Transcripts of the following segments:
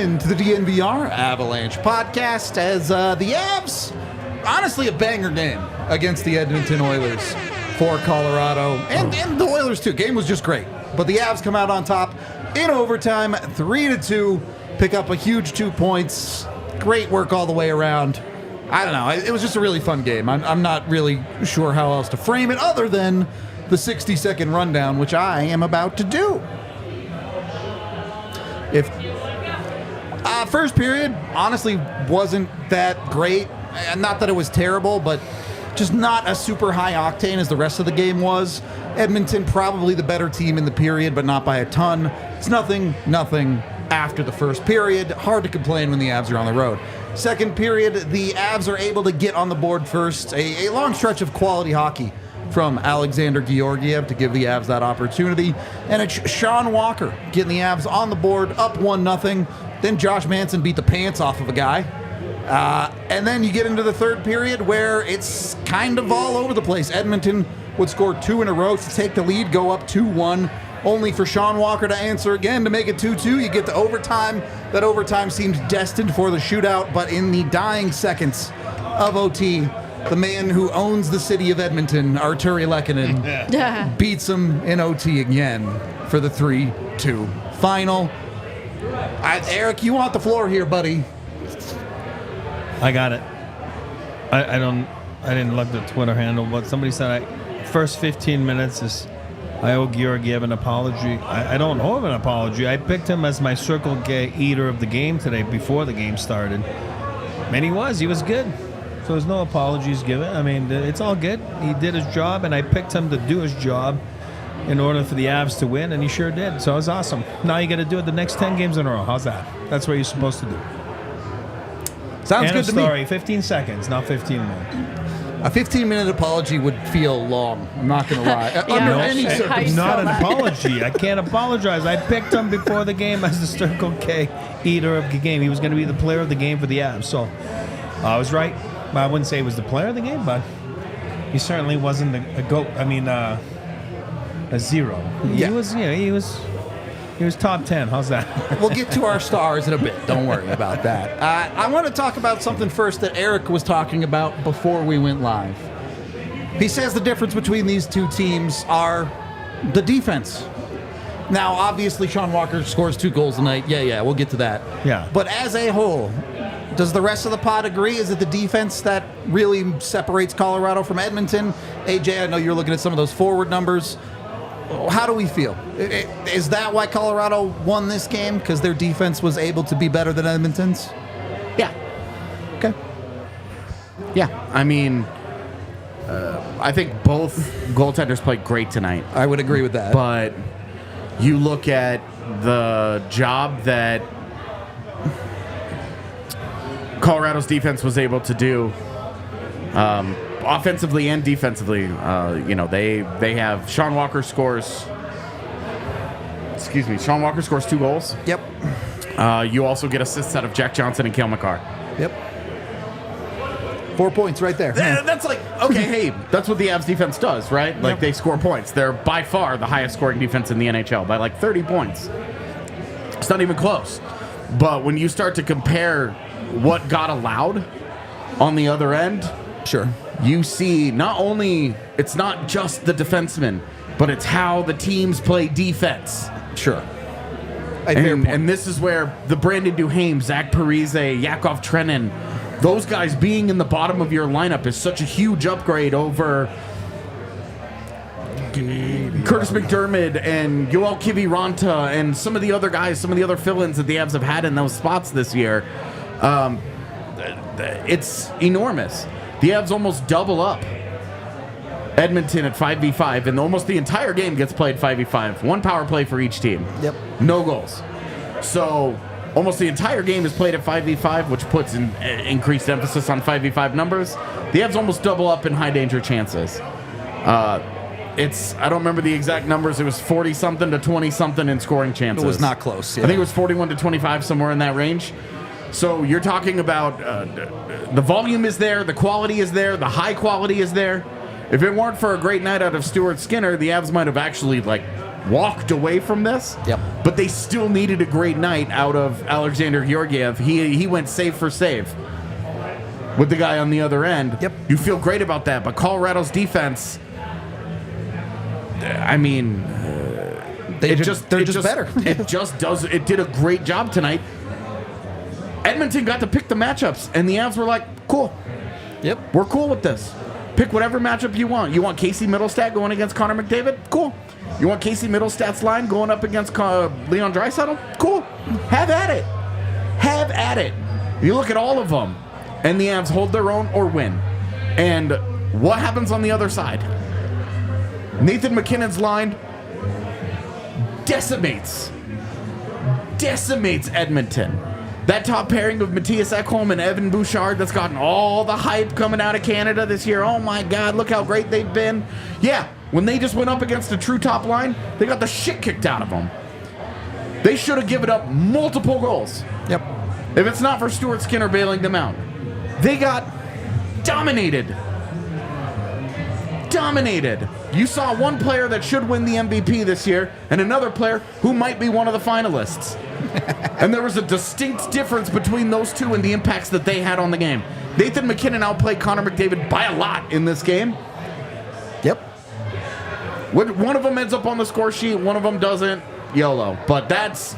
in to the DNVR Avalanche podcast as the Avs, honestly a banger game against the Edmonton Oilers for Colorado, and the Oilers too. Game was just great, but the Avs come out on top in overtime, 3-2, pick up a huge 2 points. Great work all the way around. I don't know. It was just a really fun game. I'm not really sure how else to frame it other than the 60-second rundown, which I am about to do. First period, honestly, wasn't that great. Not that it was terrible, but just not as super high octane as the rest of the game was. Edmonton probably the better team in the period, but not by a ton. It's nothing after the first period. Hard to complain when the Avs are on the road. Second period, the Avs are able to get on the board first. A long stretch of quality hockey from Alexander Georgiev to give the Avs that opportunity. And it's Sean Walker getting the Avs on the board, up 1-0. Then Josh Manson beat the pants off of a guy. And then you get into the third period where it's kind of all over the place. Edmonton would score 2 in a row to take the lead, go up 2-1, only for Sean Walker to answer again to make it 2-2. You get to overtime. That overtime seemed destined for the shootout, but in the dying seconds of OT, the man who owns the city of Edmonton, Artturi Lehkonen, beats him in OT again for the 3-2 final. Eric, you want the floor here, buddy. I got it. I didn't look at the Twitter handle, but somebody said first 15 minutes is I owe Georgiev an apology. I don't owe him an apology. I picked him as my Circle K eater of the game today before the game started. And he was good. So there's no apologies given. I mean, it's all good. He did his job, and I picked him to do his job in order for the Avs to win, and he sure did. So it was awesome. Now you got to do it the next 10 games in a row. How's that? That's what you're supposed to do. Sounds good to me. Story, 15 seconds, not 15 minutes. A 15-minute apology would feel long. I'm not going to lie. Under any circumstance. Not an apology. I can't apologize. I picked him before the game as the Circle K eater of the game. He was going to be the player of the game for the Avs. So I was right. I wouldn't say he was the player of the game, but he certainly wasn't a GOAT. I mean, a zero. Yeah. He was top 10. How's that? We'll get to our stars in a bit. Don't worry about that. I want to talk about something first that Eric was talking about before we went live. He says the difference between these two teams are the defense. Now, obviously, Sean Walker scores 2 goals tonight. Yeah, we'll get to that. Yeah. But as a whole, does the rest of the pod agree? Is it the defense that really separates Colorado from Edmonton? AJ, I know you're looking at some of those forward numbers. How do we feel? Is that why Colorado won this game? Because their defense was able to be better than Edmonton's? Yeah. Okay. Yeah. I mean, I think both goaltenders played great tonight. I would agree with that. But you look at the job that Colorado's defense was able to do, offensively and defensively. They have Sean Walker scores 2 goals. Yep. You also get assists out of Jack Johnson and Cale Makar. Yep. 4 points right there. That's like, okay, hey, that's what the Avs defense does, right? Like, they score points. They're by far the highest scoring defense in the NHL by like 30 points. It's not even close. But when you start to compare what got allowed on the other end, sure, you see not only it's not just the defensemen, but it's how the teams play defense. Sure. And this is where the Brandon Duhaime, Zach Parise, Yakov Trenin, those guys being in the bottom of your lineup is such a huge upgrade over Curtis McDermott and Yoel Kiviranta and some of the other guys, some of the other fill-ins that the Avs have had in those spots this year. It's enormous. The Avs almost double up Edmonton at 5v5, and almost the entire game gets played 5v5. 1 power play for each team. Yep. No goals. So almost the entire game is played at 5v5, which puts an increased emphasis on 5v5 numbers. The Avs almost double up in high-danger chances. I don't remember the exact numbers. It was 40-something to 20-something in scoring chances. It was not close. Yeah. I think it was 41 to 25, somewhere in that range. So you're talking about the volume is there, the quality is there, the high quality is there. If it weren't for a great night out of Stuart Skinner, the Avs might have actually walked away from this. Yep. But they still needed a great night out of Alexander Georgiev. He went save for save with the guy on the other end. Yep. You feel great about that. But Colorado's defense, I mean, they're just better. It did a great job tonight. Edmonton got to pick the matchups, and the Avs were like, cool. Yep. We're cool with this. Pick whatever matchup you want. You want Casey Middlestat going against Connor McDavid? Cool. You want Casey Middlestat's line going up against Leon Draisaitl? Cool. Have at it. Have at it. You look at all of them, and the Avs hold their own or win. And what happens on the other side? Nathan McKinnon's line decimates Edmonton. That top pairing of Matthias Ekholm and Evan Bouchard that's gotten all the hype coming out of Canada this year. Oh my God, look how great they've been. Yeah, when they just went up against a true top line, they got the shit kicked out of them. They should have given up multiple goals. Yep. If it's not for Stuart Skinner bailing them out. They got dominated. Dominated. You saw one player that should win the MVP this year and another player who might be one of the finalists. And there was a distinct difference between those two and the impacts that they had on the game. Nathan McKinnon outplayed Connor McDavid by a lot in this game. Yep. One of them ends up on the score sheet, one of them doesn't. YOLO. But that's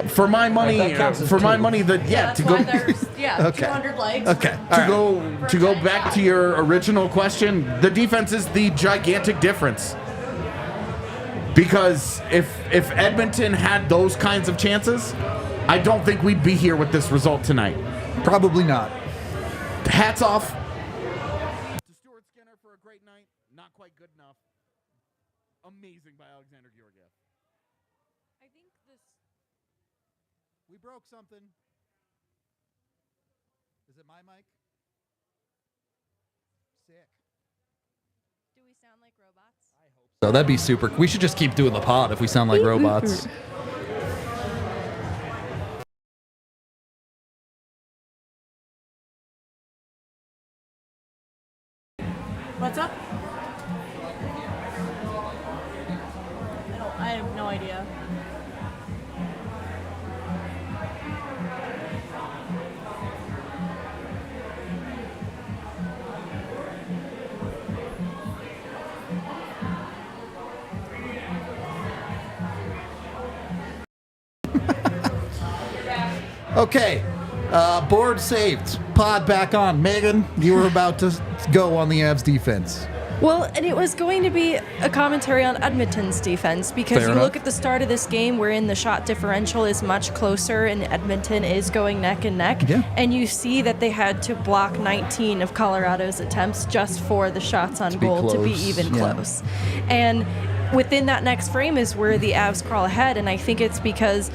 for my money. That's to why go. there's Okay. 200 likes. Okay. To go back to your original question, the defense is the gigantic difference. Because if Edmonton had those kinds of chances, I don't think we'd be here with this result tonight. Probably not. Hats off to Stuart Skinner for a great night. Not quite good enough. Amazing by Alexander Georgiev. I think this. We broke something. Is it my mic? Sick. Do we sound like robots? So that'd be super. We should just keep doing the pod if we sound like robots. What's up? I have no idea. Okay. Board saved. Pod back on. Megan, you were about to go on the Avs defense. Well, and it was going to be a commentary on Edmonton's defense because Fair you enough. look at the start of this game wherein the shot differential is much closer and Edmonton is going neck and neck. Yeah. And you see that they had to block 19 of Colorado's attempts just for the shots on be goal to be close, even yeah. close. And within that next frame is where the Avs crawl ahead, and I think it's because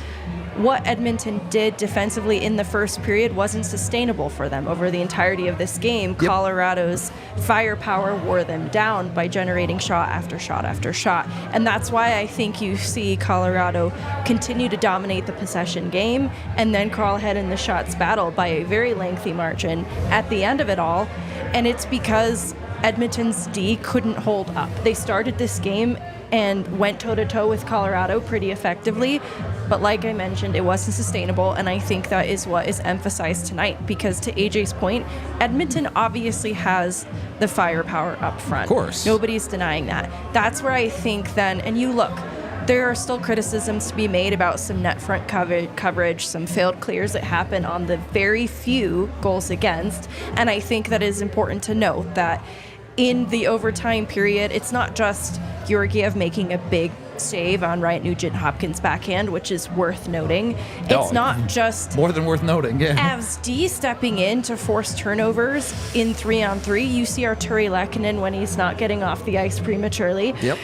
what Edmonton did defensively in the first period wasn't sustainable for them over the entirety of this game. Yep. Colorado's firepower wore them down by generating shot after shot after shot. And that's why I think you see Colorado continue to dominate the possession game and then crawl ahead in the shots battle by a very lengthy margin at the end of it all. And it's because Edmonton's D couldn't hold up. They started this game and went toe-to-toe with Colorado pretty effectively. But like I mentioned, it wasn't sustainable, and I think that is what is emphasized tonight because to AJ's point, Edmonton obviously has the firepower up front. Of course. Nobody's denying that. That's where I think then, and you look, there are still criticisms to be made about some net front coverage, some failed clears that happen on the very few goals against, and I think that it is important to note that in the overtime period, it's not just Georgiev making a big save on Ryan Nugent-Hopkins' backhand, which is worth noting. It's not just More than worth noting, yeah. Avs D stepping in to force turnovers in 3-on-3. You see Artturi Lehkonen when he's not getting off the ice prematurely. Yep.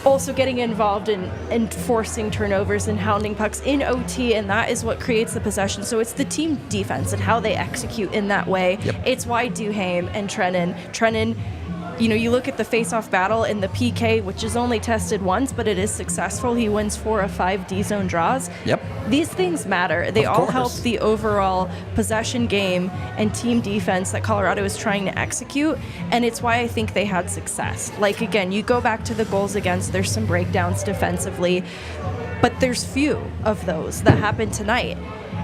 Also getting involved in forcing turnovers and hounding pucks in OT, and that is what creates the possession. So it's the team defense and how they execute in that way. Yep. It's why Duhaime and Trennan you look at the face-off battle in the PK, which is only tested once, but it is successful. He wins 4 of 5 D-zone draws. Yep. These things matter. They Of all course. help the overall possession game and team defense that Colorado is trying to execute, and it's why I think they had success. Like, again, you go back to the goals against, there's some breakdowns defensively, but there's few of those that happened tonight.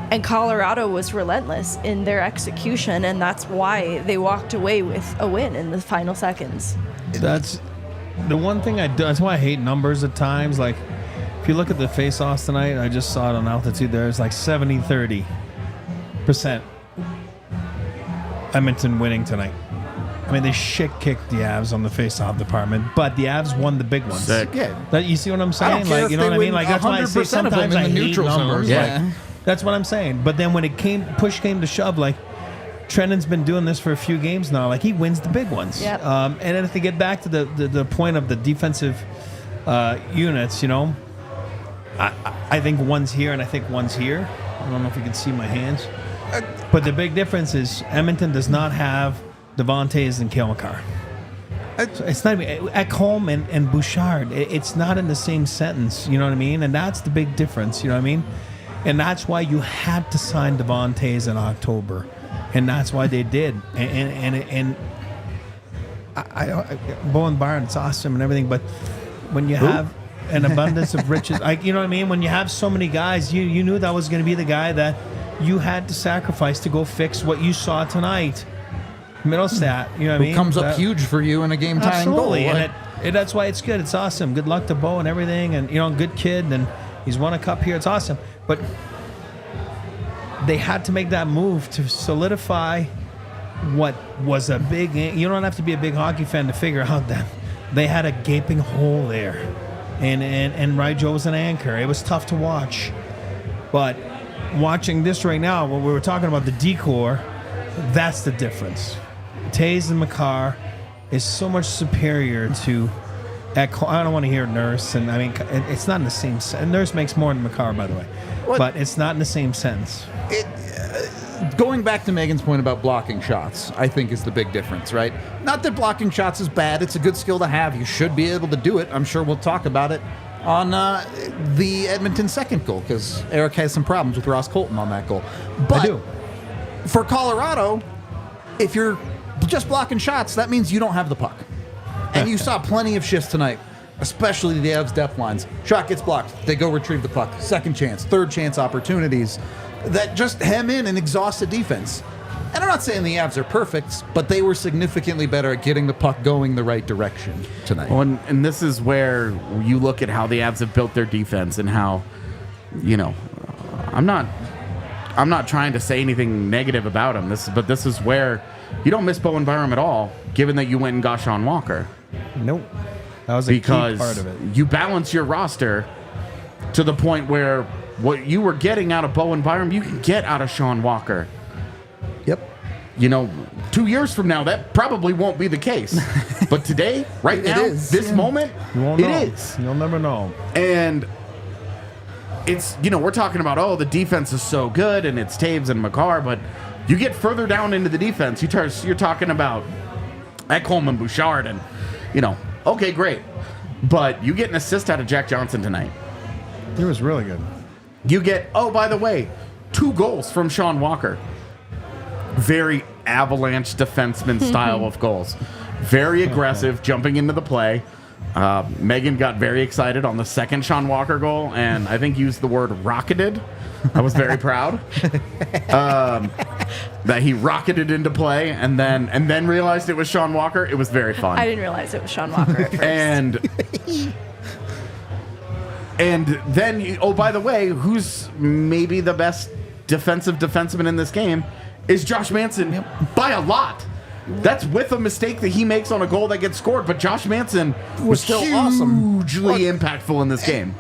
And Colorado was relentless in their execution, and that's why they walked away with a win in the final seconds. That's the one thing I do. That's why I hate numbers at times. Like, if you look at the face-offs tonight, I just saw it on altitude there. It's like 70-30% Edmonton winning tonight. I mean, they shit-kicked the Avs on the face-off department, but the Avs won the big ones. Sick. That, you see what I'm saying? I don't care Like, if you know they what I mean? win Like, that's why I 100% say of them sometimes in I the hate neutral zone. numbers. Yeah. Like, that's what I'm saying. But then when push came to shove, like, Trennan's been doing this for a few games now. Like, he wins the big ones. Yep. And then to get back to the point of the defensive units, I think one's here and I think one's here. I don't know if you can see my hands. But the big difference is Edmonton does not have Devontae's and Cale Makar. It's not even Ekholm and Bouchard. It's not in the same sentence. You know what I mean? And that's the big difference. You know what I mean? And that's why you had to sign Devontae's in October, and that's why they did. And Bowen Byron, it's awesome and everything, but when you have an abundance of riches, you know what I mean? When you have so many guys, you knew that was going to be the guy that you had to sacrifice to go fix what you saw tonight. Middlestat, you know what I mean? Comes up huge for you in a game-tying goal. Absolutely, Like, and that's why it's good. It's awesome. Good luck to Bo and everything, and good kid, and he's won a cup here. It's awesome, but they had to make that move to solidify what was a big. You don't have to be a big hockey fan to figure out that they had a gaping hole there, and Rijo was an anchor. It was tough to watch, but watching this right now, when we were talking about the decor, that's the difference. Taze and Makar is so much superior to Ekholm. I don't want to hear Nurse, and I mean, it's not in the same sentence. Nurse makes more than Makar, by the way. But it's not in the same sentence. Going back to Megan's point about blocking shots, I think is the big difference, right? Not that blocking shots is bad. It's a good skill to have. You should be able to do it. I'm sure we'll talk about it on the Edmonton second goal, because Eric has some problems with Ross Colton on that goal. But I do. For Colorado, if you're just blocking shots, that means you don't have the puck. And you saw plenty of shifts tonight, especially the Avs depth lines. Shot gets blocked. They go retrieve the puck. Second chance, third chance opportunities that just hem in and exhaust the defense. And I'm not saying the Avs are perfect, but they were significantly better at getting the puck going the right direction tonight. Well, and this is where you look at how the Avs have built their defense and how, I'm not trying to say anything negative about him. But this is where you don't miss Bowen Byram at all, given that you went and got Sean Walker. Nope. That was a key part of it. You balance your roster to the point where what you were getting out of Bowen Byram, you can get out of Sean Walker. Yep. 2 years from now, that probably won't be the case. But today, right now, this moment, You won't know. it is. You'll never know. And it's, we're talking about, the defense is so good, and it's Taves and Makar, but you get further down into the defense, you're talking about Ekholm and Bouchard, and, okay, great. But you get an assist out of Jack Johnson tonight. He was really good. You get, by the way, 2 goals from Sean Walker. Very Avalanche defenseman style of goals. Very aggressive, jumping into the play. Megan got very excited on the second Sean Walker goal, and I think used the word rocketed. I was very proud that he rocketed into play and then realized it was Sean Walker. It was very fun. I didn't realize it was Sean Walker at first. And then, by the way, who's maybe the best defensive defenseman in this game is Josh Manson by a lot. That's with a mistake that he makes on a goal that gets scored, but Josh Manson was still hugely awesome. impactful in this game.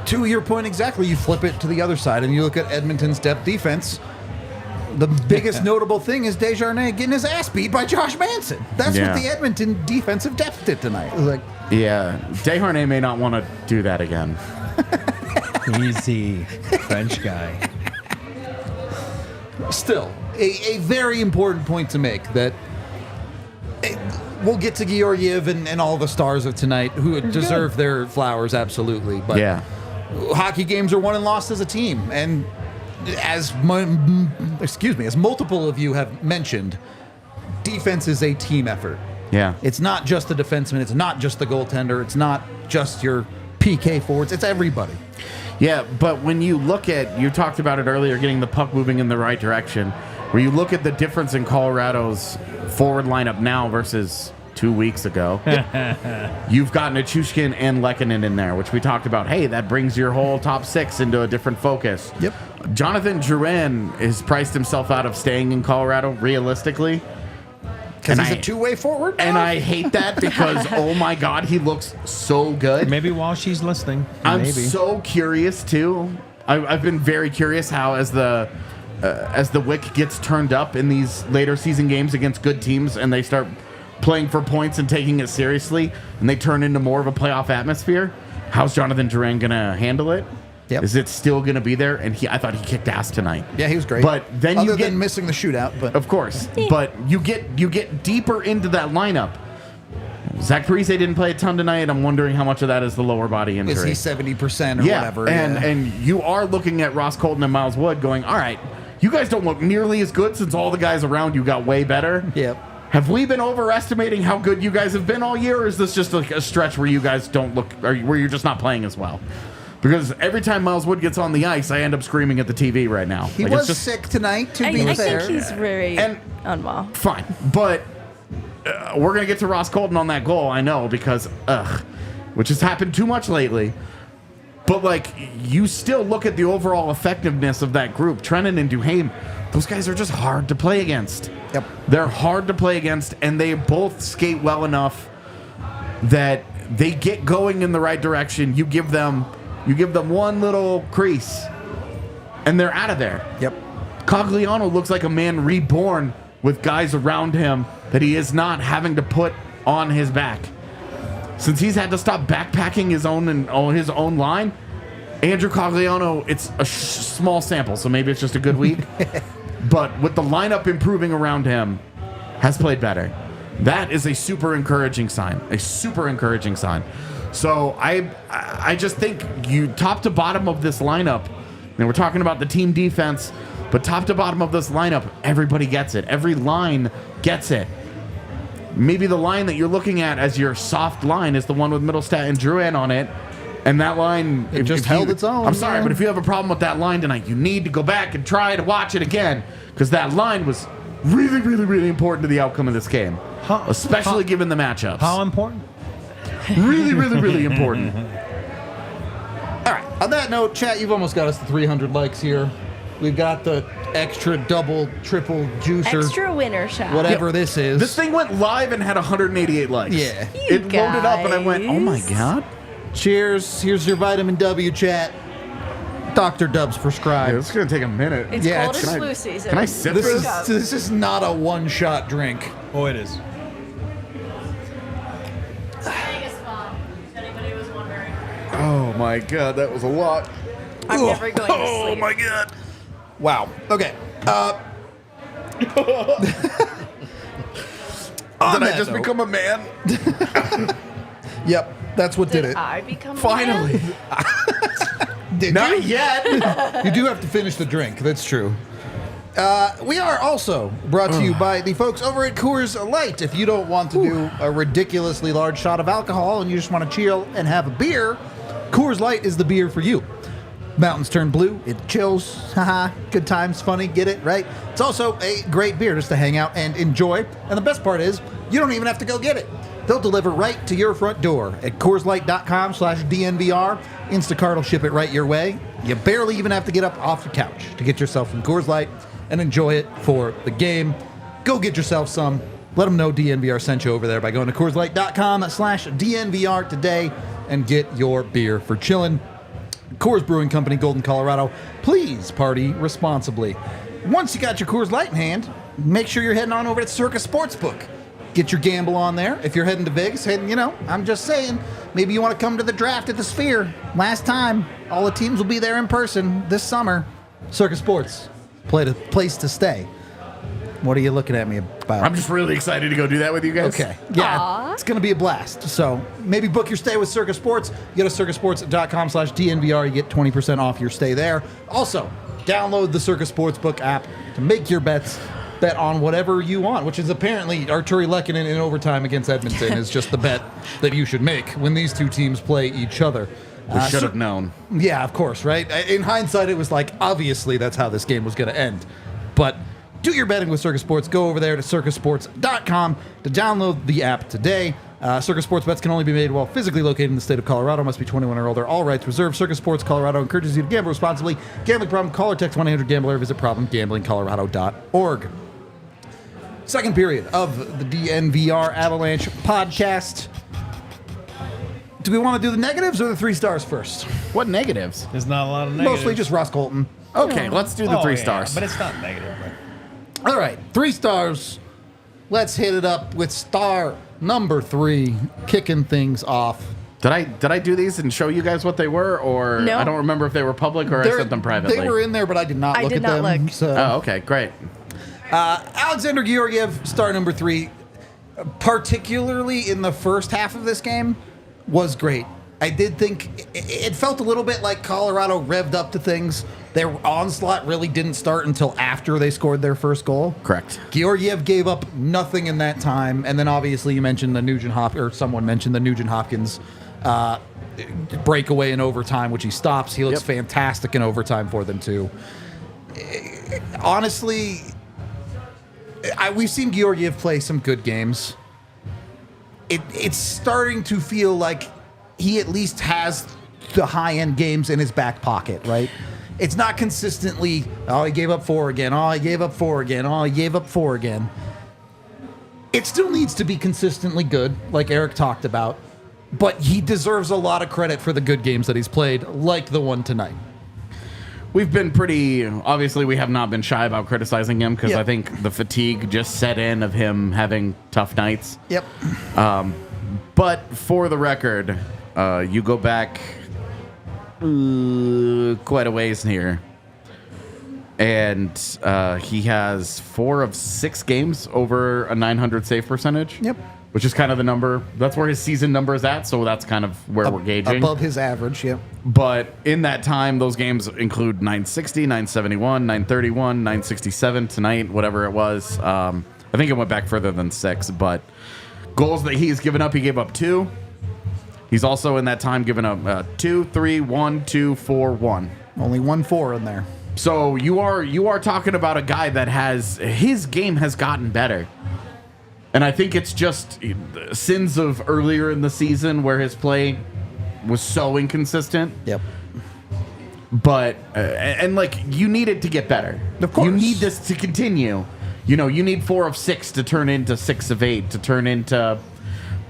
To your point exactly, you flip it to the other side and you look at Edmonton's depth defense. The biggest notable thing is Desjardins getting his ass beat by Josh Manson. That's what the Edmonton defensive depth did tonight. It was like, Yeah, Desjardins may not want to do that again. Easy. French guy. still, a very important point to make that we'll get to Georgiev and all the stars of tonight who deserve their flowers, absolutely. But Yeah. hockey games are won and lost as a team. And as multiple of you have mentioned, defense is a team effort. Yeah. It's not just the defenseman. It's not just the goaltender. It's not just your PK forwards. It's everybody. Yeah, but when you look at, you talked about it earlier, getting the puck moving in the right direction, where you look at the difference in Colorado's forward lineup now versus 2 weeks ago, you've got Nichushkin and Lehkonen in there, which we talked about. Hey, that brings your whole top six into a different focus. Yep. Jonathan Drouin has priced himself out of staying in Colorado, realistically. Because And he's I- a two-way forward. And now? I hate that because, oh my God, he looks so good. Maybe while she's listening. I'm Maybe. so curious too. I've been very curious how as the wick gets turned up in these later season games against good teams and they start playing for points and taking it seriously and they turn into more of a playoff atmosphere. How's Jonathan Drouin gonna handle it? Yep. Is it still gonna be there? And I thought he kicked ass tonight. Yeah, he was great. But then Other you get than missing the shootout, but of course. But you get deeper into that lineup. Zach Parise didn't play a ton tonight. I'm wondering how much of that is the lower body injury. is he 70% or Yeah, whatever? and you are looking at Ross Colton and Miles Wood going, all right, you guys don't look nearly as good since all the guys around you got way better. Yep. Have we been overestimating how good you guys have been all year, or is this just like a stretch where you guys don't look, or where you're just not playing as well? Because every time Miles Wood gets on the ice, I end up screaming at the TV right now. He Like, was it's just sick tonight, to I be fair. think he's very And- unwell. fine, but we're gonna get to Ross Colton on that goal, I know, because which has happened too much lately. But like, you still look at the overall effectiveness of that group. Trennan and Duhaime, those guys are just hard to play against. Yep. They're hard to play against, and they both skate well enough that they get going in the right direction. You give them one little crease, and they're out of there. Yep. Cogliano looks like a man reborn with guys around him that he is not having to put on his back. Since he's had to stop backpacking his own line, Andrew Cogliano, it's a small sample, so maybe it's just a good week. But with the lineup improving around him, has played better. That is a super encouraging sign. A super encouraging sign. So I just think you top to bottom of this lineup, and we're talking about the team defense, but top to bottom of this lineup, everybody gets it. Every line gets it. Maybe the line that you're looking at as your soft line is the one with Middlestat and Drouin on it. And that line... It just held its own, I'm sorry, man. but if you have a problem with that line tonight, you need to go back and try to watch it again. Because that line was really, really, really important to the outcome of this game. Especially given the matchups. How important? Really, really, really important. All right. On that note, chat, you've almost got us to 300 likes here. We've got the extra, double, triple juicer, Extra winner shot. whatever this is. This thing went live and had 188 likes. Yeah. It loaded up and I went, oh my guys. God. Cheers. Here's your vitamin W, chat. Dr. Dubs prescribed. It's going to take a minute. It's Yeah, cold it's- as Can I- flu season. can I sip This this? is not a one-shot drink. Oh, it is. Vegas spot, if anybody was wondering. Oh my God, that was a lot. I'm never going to Oh sleep. my God. Wow. Okay. Did I that just note- become a man? Yep. That's what did Did it. I become a Finally. man? Did Not you? yet. You do have to finish the drink. That's true. We are also brought to you by the folks over at Coors Light. If you don't want to do a ridiculously large shot of alcohol and you just want to chill and have a beer, Coors Light is the beer for you. Mountains turn blue, it chills, haha, good times, funny, get it, right? It's also a great beer just to hang out and enjoy. And the best part is, you don't even have to go get it. They'll deliver right to your front door at CoorsLight.com/DNVR. Instacart will ship it right your way. You barely even have to get up off the couch to get yourself some Coors Light and enjoy it for the game. Go get yourself some. Let them know DNVR sent you over there by going to CoorsLight.com/DNVR today and get your beer for chillin'. Coors Brewing Company, Golden, Colorado. Please party responsibly. Once you got your Coors Light in hand, make sure you're heading on over to Circus Sportsbook. Get your gamble on there. If you're heading to Vegas, I'm just saying, maybe you want to come to the draft at the Sphere. Last time, all the teams will be there in person this summer. Circus Sports, place to stay. What are you looking at me about? I'm just really excited to go do that with you guys. Okay. Yeah, Aw. it's going to be a blast. So maybe book your stay with Circus Sports. You go to circusports.com/DNVR. You get 20% off your stay there. Also, download the Circus Sportsbook app to make your bets. Bet on whatever you want, which is apparently Artturi Lehkonen in overtime against Edmonton is just the bet that you should make when these two teams play each other. We should have known. Yeah, of course, right? In hindsight, it was like, obviously, that's how this game was going to end. But do your betting with Circus Sports. Go over there to circusports.com to download the app today. Circus Sports bets can only be made while physically located in the state of Colorado. Must be 21 or older. All rights reserved. Circus Sports Colorado encourages you to gamble responsibly. Gambling problem? Call or text 1-800-GAMBLER. Visit problemgamblingcolorado.org. Second period of the DNVR Avalanche podcast. Do we want to do the negatives or the 3 stars first? What negatives? There's not a lot of negatives. Mostly just Ross Colton. Okay, let's do the 3 stars. But it's not negative. All right, 3 stars. Let's hit it up with star number 3, kicking things off. Did I do these and show you guys what they were, or No. I don't remember if they were public or I sent them privately. They were in there, but I did not I look did at not them. look. So. Oh, okay, great. Alexander Georgiev, star number 3, particularly in the first half of this game, was great. I did think it felt a little bit like Colorado revved up to things. Their onslaught really didn't start until after they scored their first goal. Correct. Georgiev gave up nothing in that time, and then obviously you mentioned the Nugent someone mentioned the Nugent Hopkins breakaway in overtime, which he stops. He looks fantastic in overtime for them too. Honestly, we've seen Georgiev play some good games. It's starting to feel like he at least has the high-end games in his back pocket, right? It's not consistently, oh, he gave up 4 again, oh, he gave up 4 again, oh, he gave up 4 again. It still needs to be consistently good, like Eric talked about, but he deserves a lot of credit for the good games that he's played, like the one tonight. We've been obviously we have not been shy about criticizing him because I think the fatigue just set in of him having tough nights. Yep. But for the record, you go back quite a ways here, and he has 4 of 6 games over a 900 save percentage. Yep. Which is kind of the number. That's where his season number is at, so that's kind of where we're gauging. Above his average, yep. But in that time, those games include 960, 971, 931, 967 tonight, whatever it was. I think it went back further than 6, but goals that he's given up, he gave up 2. He's also in that time given up 2, 3, 1, 2, 4, 1. Only 1-4 in there. So you are talking about a guy that his game has gotten better. And I think it's just sins of earlier in the season where his play was so inconsistent. Yep. But, and like, you need it to get better. Of course. You need this to continue. You know, you need 4 of 6 to turn into 6 of 8, to turn into,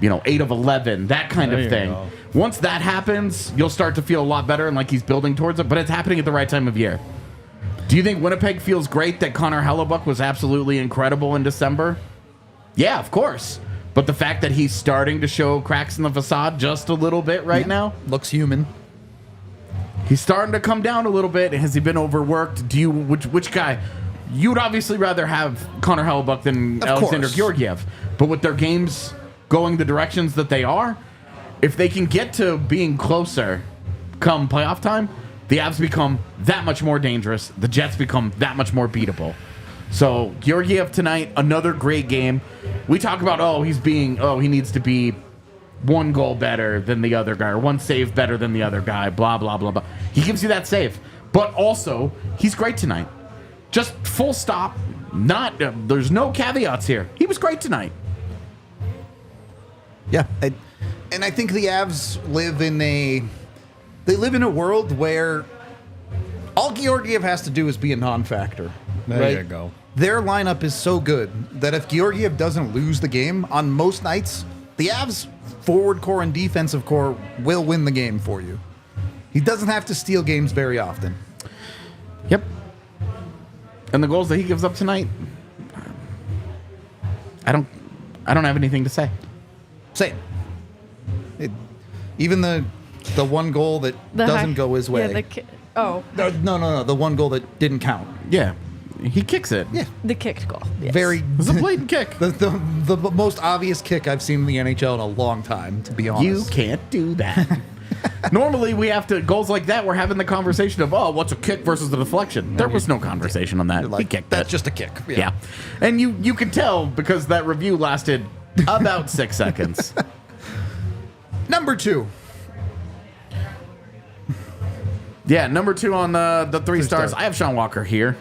8 of 11, that kind There of you thing. go. Once that happens, you'll start to feel a lot better and like he's building towards it, but it's happening at the right time of year. Do you think Winnipeg feels great that Connor Hellebuck was absolutely incredible in December? Yeah, of course. But the fact that he's starting to show cracks in the facade just a little bit right now. Looks human. He's starting to come down a little bit. Has he been overworked? Which guy? You'd obviously rather have Connor Hellebuck than Of Alexander course. Georgiev. But with their games going the directions that they are, if they can get to being closer come playoff time, the Avs become that much more dangerous. The Jets become that much more beatable. So Georgiev tonight, another great game. We talk about, he needs to be 1 goal better than the other guy or 1 save better than the other guy, blah, blah, blah, blah. He gives you that save. But also, he's great tonight. Just full stop. There's no caveats here. He was great tonight. Yeah. And I think the Avs live in a world where all Georgiev has to do is be a non-factor. There right? you go. Their lineup is so good that if Georgiev doesn't lose the game on most nights, the Avs forward core and defensive core will win the game for you. He doesn't have to steal games very often. Yep. And the goals that he gives up tonight, I don't have anything to say. Same. Even the one goal that doesn't go his way. Yeah, No, the one goal that didn't count. Yeah. He kicks it. Yeah. The kicked goal. Yes. Very. It's a blatant kick. The most obvious kick I've seen in the NHL in a long time, to be honest. You can't do that. Normally, we have to goals like that. We're having the conversation of, oh, what's a kick versus a deflection? There was no conversation on that. Like, He kicked that's it. just a kick. Yeah. And you could tell because that review lasted about 6 seconds. Number 2. Yeah, number 2 on the 3 stars. I have Sean Walker here.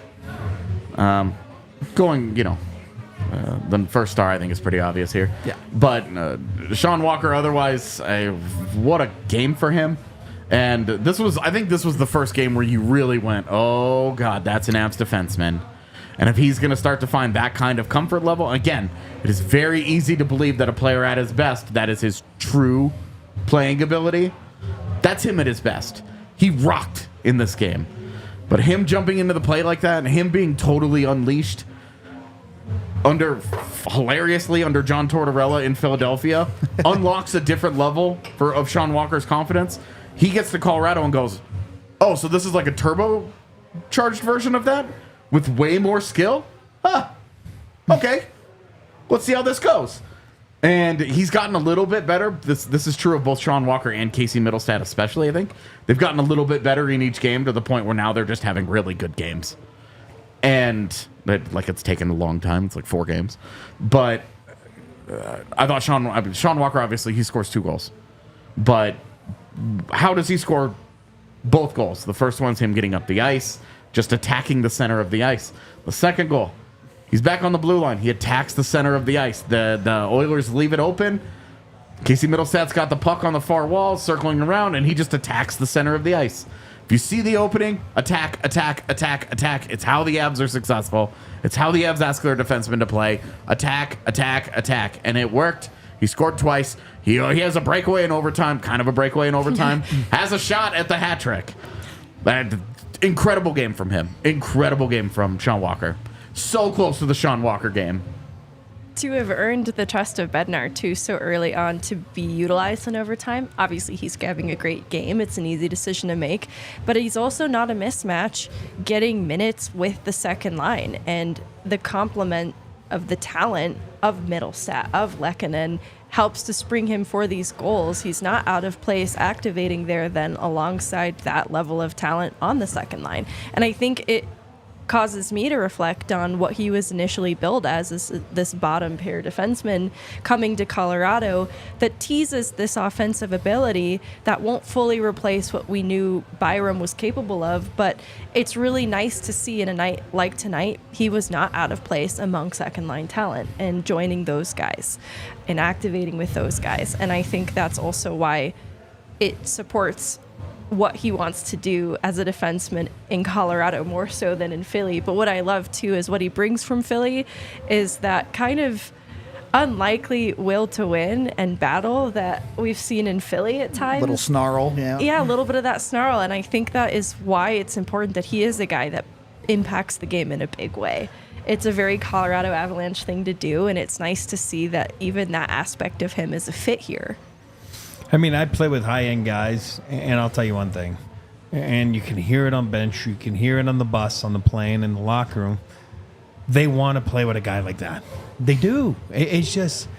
Going, the first star I think is pretty obvious here. Yeah. But Sean Walker, otherwise, what a game for him. And I think this was the first game where you really went, oh, God, that's an Avs defenseman. And if he's going to start to find that kind of comfort level, again, it is very easy to believe that a player at his best, that is his true playing ability, that's him at his best. He rocked in this game. But him jumping into the play like that and him being totally unleashed hilariously under John Tortorella in Philadelphia unlocks a different level of Sean Walker's confidence. He gets to Colorado and goes, oh, so this is like a turbo-charged version of that with way more skill? Huh. Okay. Let's see how this goes. And he's gotten a little bit better. This is true of both Sean Walker and Casey Middlestat especially, I think. They've gotten a little bit better in each game to the point where now they're just having really good games. And it's taken a long time. It's like 4 games. But I thought Sean Walker, obviously, he scores 2 goals. But how does he score both goals? The first one's him getting up the ice, just attacking the center of the ice. The second goal, he's back on the blue line. He attacks the center of the ice. The Oilers leave it open. Casey Middlestat's got the puck on the far wall, circling around, and he just attacks the center of the ice. If you see the opening, attack, attack, attack, attack. It's how the Avs are successful. It's how the Avs ask their defensemen to play. Attack, attack, attack. And it worked. He scored twice. He has a breakaway in overtime, kind of a breakaway in overtime. Has a shot at the hat trick. Incredible game from him. Incredible game from Sean Walker. So close to the Sean Walker game. To have earned the trust of Bednar, too, so early on to be utilized in overtime. Obviously, he's having a great game. It's an easy decision to make. But he's also not a mismatch getting minutes with the second line. And the complement of the talent of Middlestat, of Lehkonen, helps to spring him for these goals. He's not out of place activating there then alongside that level of talent on the second line. And I think it causes me to reflect on what he was initially billed as this bottom pair defenseman coming to Colorado that teases this offensive ability that won't fully replace what we knew Byram was capable of, but it's really nice to see in a night like tonight he was not out of place among second line talent and joining those guys and activating with those guys. And I think that's also why it supports what he wants to do as a defenseman in Colorado more so than in Philly. But what I love too is what he brings from Philly is that kind of unlikely will to win and battle that we've seen in Philly at times. Little snarl, yeah. Yeah, a little bit of that snarl. And I think that is why it's important that he is a guy that impacts the game in a big way. It's a very Colorado Avalanche thing to do, and it's nice to see that even that aspect of him is a fit here. I mean, I play with high-end guys, and I'll tell you one thing. And you can hear it on bench, you can hear it on the bus, on the plane, in the locker room. They want to play with a guy like that. They do. It's just,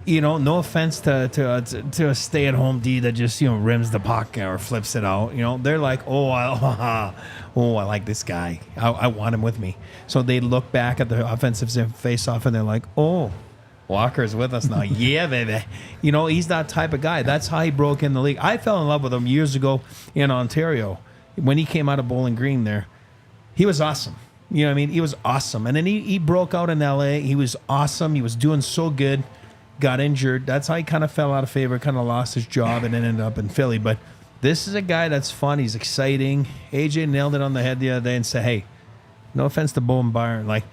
no offense to a stay-at-home D that just, rims the puck or flips it out. They're like, I like this guy. I want him with me. So they look back at the offensive face-off, and they're like, Walker's with us now. Yeah, baby. He's that type of guy. That's how he broke in the league. I fell in love with him years ago in Ontario. When he came out of Bowling Green there, he was awesome. You know what I mean? He was awesome. And then he broke out in L.A. He was awesome. He was doing so good. Got injured. That's how he kind of fell out of favor, kind of lost his job, and then ended up in Philly. But this is a guy that's fun. He's exciting. AJ nailed it on the head the other day and said, hey, no offense to Bo and Byron,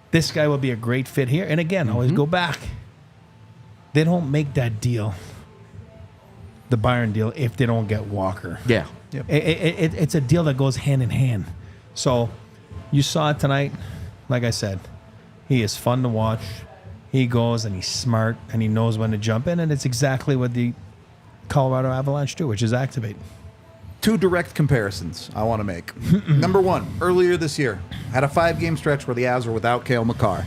this guy will be a great fit here. And again, always go back. They don't make that deal, the Byron deal, if they don't get Walker. Yeah. Yep. It's a deal that goes hand in hand. So you saw it tonight. Like I said, he is fun to watch. He goes and he's smart and he knows when to jump in. And it's exactly what the Colorado Avalanche do, which is activate. Two direct comparisons I want to make. Number one, earlier this year, had a 5-game stretch where the Avs were without Cale Makar.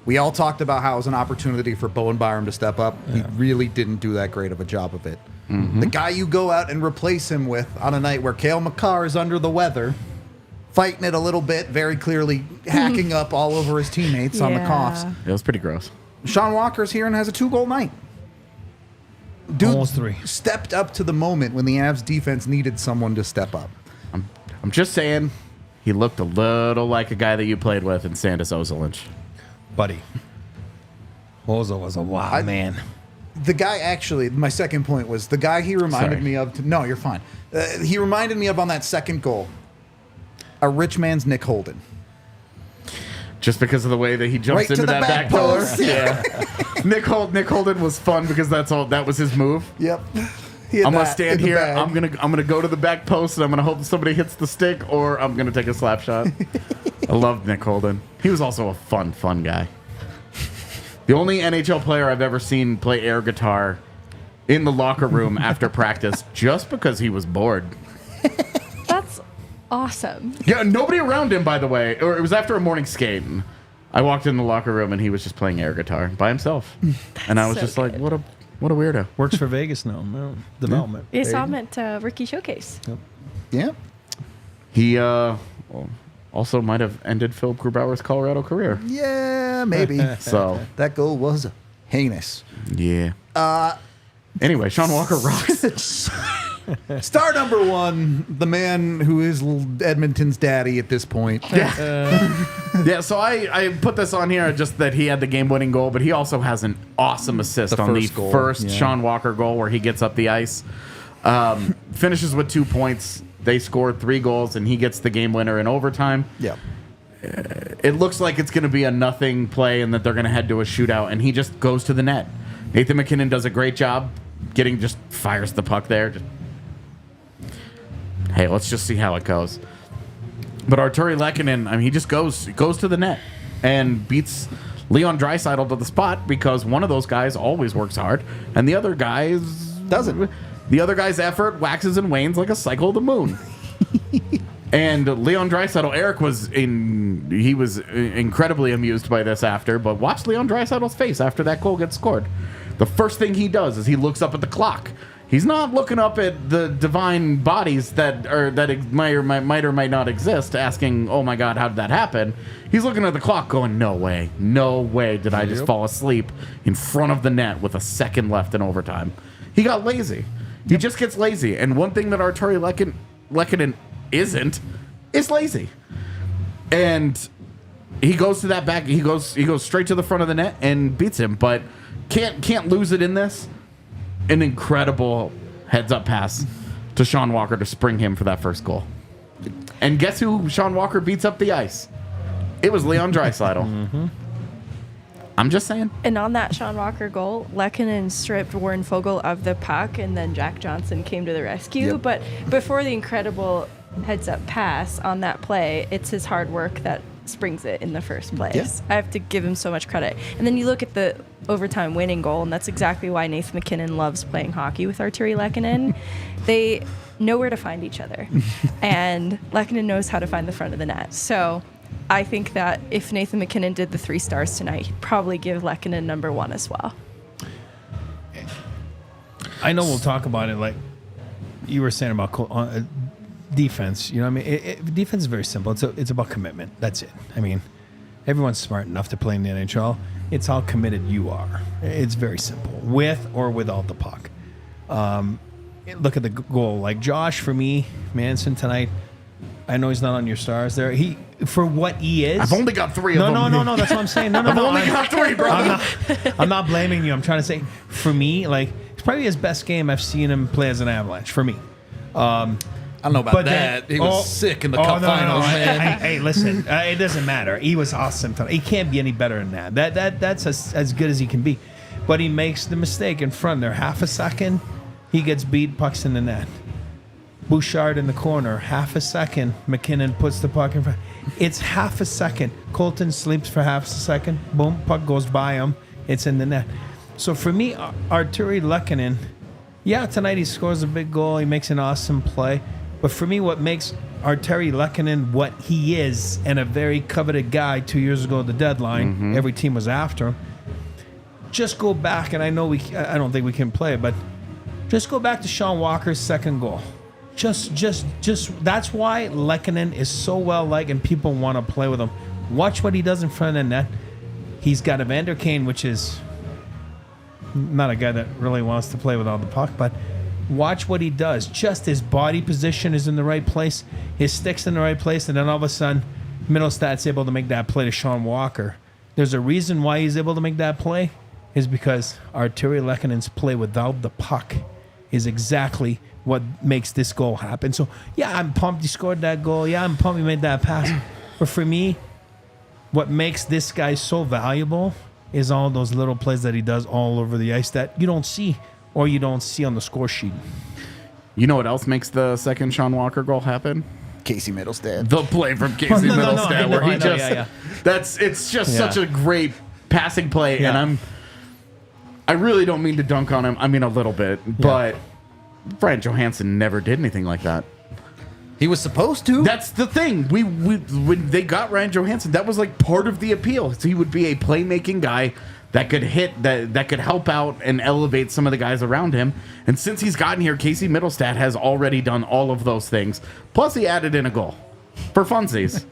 We all talked about how it was an opportunity for Bowen Byram to step up. He really didn't do that great of a job of it. The guy you go out and replace him with on a night where Cale Makar is under the weather, fighting it a little bit, very clearly hacking up all over his teammates on the coughs. It was pretty gross. Sean Walker's here and has a 2-goal night. Dude Almost 3. stepped up to the moment when the Avs defense needed someone to step up. I'm just saying, he looked a little like a guy that you played with in Sandus Ozolinch. Buddy. Ozo was a wild man. The guy actually, my second point was the guy he reminded Sorry. me of. No, you're fine. He reminded me of on that second goal, a rich man's Nick Holden. Just because of the way that he jumps Right to into the that back back pillar. post. Yeah. Nick Holden was fun because that was his move. Yep. I'm gonna stand here. I'm gonna go to the back post and I'm gonna hope that somebody hits the stick or I'm gonna take a slap shot. I loved Nick Holden. He was also a fun guy. The only NHL player I've ever seen play air guitar in the locker room after practice just because he was bored. That's awesome. Yeah, nobody around him, by the way. Or it was after a morning skate. And I walked in the locker room and he was just playing air guitar by himself. And I was so just like, good. what a weirdo. Works for Vegas now. No, development. You saw him at Rookie Showcase. Yeah. He also might have ended Philip Grubauer's Colorado career. Yeah, maybe. So, That goal was heinous. yeah. Anyway, Sean Walker rocks. Star number one, the man who is Edmonton's daddy at this point. Yeah, so I put this on here just that he had the game-winning goal, but he also has an awesome assist The on the first goal, first yeah. Sean Walker goal where he gets up the ice. Finishes with 2 points. They scored 3 goals, and he gets the game winner in overtime. Yeah. It looks like it's going to be a nothing play and that they're going to head to a shootout, and he just goes to the net. Nathan MacKinnon does a great job just fires the puck there. Hey, let's just see how it goes. But Artturi Lehkonen, I mean, he just goes to the net and beats Leon Draisaitl to the spot because one of those guys always works hard, and the other guy's Doesn't. The other guy's effort waxes and wanes like a cycle of the moon. And Leon Draisaitl, Eric was incredibly amused by this after, but watch Leon Draisaitl's face after that goal gets scored. The first thing he does is he looks up at the clock. He's not looking up at the divine bodies that might or might not exist, asking, "Oh my God, how did that happen?" He's looking at the clock, going, "No way did I just fall asleep in front of the net with a second left in overtime." He got lazy. He just gets lazy, and one thing that Artturi Lehkonen isn't is lazy. And he goes to that back. He goes straight to the front of the net and beats him, but can't lose it in this. An incredible heads-up pass to Sean Walker to spring him for that first goal. And guess who Sean Walker beats up the ice? It was Leon Draisaitl. I'm just saying. And on that Sean Walker goal, Lehkonen stripped Warren Fogle of the puck, and then Jack Johnson came to the rescue. Yep. But before the incredible heads-up pass on that play, it's his hard work that springs it in the first place. Yeah. I have to give him so much credit. And then you look at the overtime winning goal, and that's exactly why Nathan MacKinnon loves playing hockey with Artturi Lehkonen. They know where to find each other, and Lehkonen knows how to find the front of the net. So I think that if Nathan MacKinnon did the 3 stars tonight, he'd probably give Lehkonen number 1 as well. I know we'll talk about it like you were saying about defense. You know what I mean? Defense is very simple. It's about commitment. That's it. I mean, everyone's smart enough to play in the NHL. It's how committed you are. It's very simple, with or without the puck. Look at the goal. Like Josh, for me, Manson tonight, I know he's not on your stars there. For what he is. I've only got 3 of them. No. That's what I'm saying. No. I've only got 3, bro. I'm not blaming you. I'm trying to say, for me, like, it's probably his best game I've seen him play as an Avalanche, for me. I don't know about But that. then- He was sick in the cup finals, man. Hey, listen, it doesn't matter. He was awesome tonight. He can't be any better than that. That's as good as he can be. But he makes the mistake in front there. Half a second, he gets beat, puck's in the net. Bouchard in the corner, half a second, MacKinnon puts the puck in front. It's half a second. Colton sleeps for half a second. Boom, puck goes by him. It's in the net. So for me, Artturi Lehkonen, yeah, tonight he scores a big goal. He makes an awesome play. But for me, what makes Artturi Lehkonen what he is, and a very coveted guy 2 years ago at the deadline, every team was after him. Just go back, and I know I don't think we can play it, but just go back to Sean Walker's second goal. Just that's why Lehkonen is so well liked and people want to play with him. Watch what he does in front of the net. He's got Evander Kane, which is not a guy that really wants to play without the puck, but watch what he does. Just his body position is in the right place, his stick's in the right place, and then all of a sudden, Middlestat's able to make that play to Sean Walker. There's a reason why he's able to make that play, is because Artturi Lehkonen's play without the puck is exactly what makes this goal happen. So, yeah, I'm pumped he scored that goal. Yeah, I'm pumped he made that pass. But for me, what makes this guy so valuable is all those little plays that he does all over the ice that you don't see, or you don't see on the score sheet. You know what else makes the second Sean Walker goal happen? Casey Middlestad. The play from Casey Middlestad, where he just it's just such a great passing play, and I really don't mean to dunk on him. I mean a little bit, but Brian Johansson never did anything like that. He was supposed to. That's the thing. We when they got Ryan Johansson, that was like part of the appeal. So he would be a playmaking guy that could hit, that could help out and elevate some of the guys around him. And since he's gotten here, Casey Middlestad has already done all of those things. Plus, he added in a goal for funsies.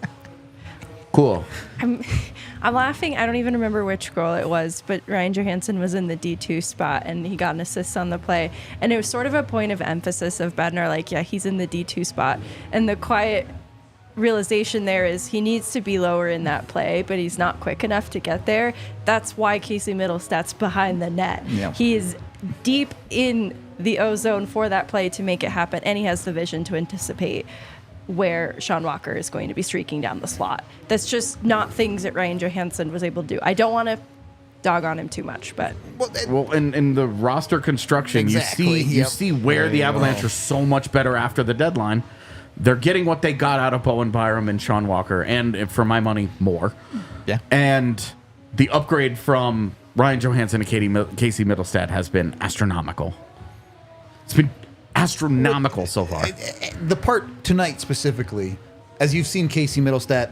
Cool. I'm laughing. I don't even remember which goal it was, but Ryan Johansson was in the D2 spot and he got an assist on the play. And it was sort of a point of emphasis of Bednar, like, yeah, he's in the D2 spot. And the quiet realization there is he needs to be lower in that play, but he's not quick enough to get there. That's why Casey Middlestat's behind the net. Yeah. He is deep in the O zone for that play to make it happen, and he has the vision to anticipate where Sean Walker is going to be streaking down the slot. That's just not things that Ryan Johansson was able to do. I don't want to dog on him too much, but well, in the roster construction, you see where the Avalanche are so much better after the deadline. They're getting what they got out of Bowen Byram and Sean Walker, and for my money, more. Yeah. And the upgrade from Ryan Johansson to Casey Middlestad has been astronomical. It's been astronomical so far. The part tonight specifically, as you've seen Casey Middlestad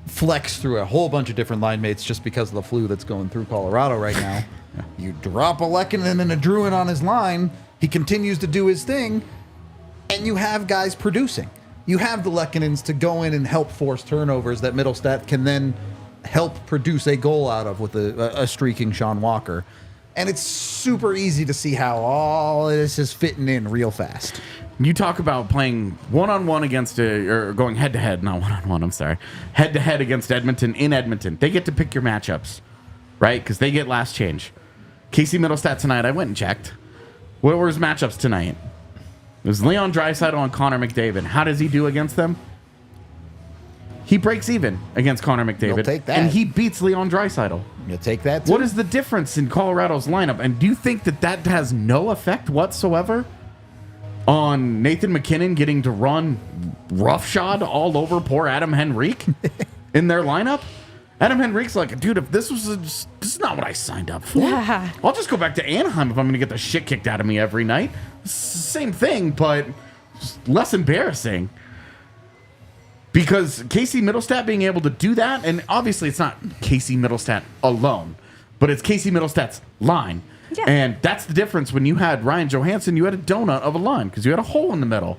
flex through a whole bunch of different line mates just because of the flu that's going through Colorado right now. You drop a Lehkonen and a Druin on his line, he continues to do his thing, and you have guys producing. You have the Lehkonens to go in and help force turnovers that Middlestad can then help produce a goal out of with a streaking Sean Walker. And it's super easy to see how all of this is fitting in real fast. You talk about playing one-on-one against, or going head-to-head, not one-on-one, I'm sorry, head-to-head against Edmonton in Edmonton. They get to pick your matchups, right? Because they get last change. Casey Middlestad tonight, I went and checked. What were his matchups tonight? It was Leon Draisaitl and Connor McDavid. How does he do against them? He breaks even against Connor McDavid. You'll take that. And he beats Leon Draisaitl. You'll take that, too. What is the difference in Colorado's lineup? And do you think that has no effect whatsoever on Nathan McKinnon getting to run roughshod all over poor Adam Henrique in their lineup? Adam Henrique's like, dude, if this is not what I signed up for. Yeah. I'll just go back to Anaheim if I'm going to get the shit kicked out of me every night. Same thing, but less embarrassing. Because Casey Middlestad being able to do that, and obviously it's not Casey Middlestad alone, but it's Casey Middlestad's line. Yeah. And that's the difference. When you had Ryan Johansson, you had a donut of a line because you had a hole in the middle.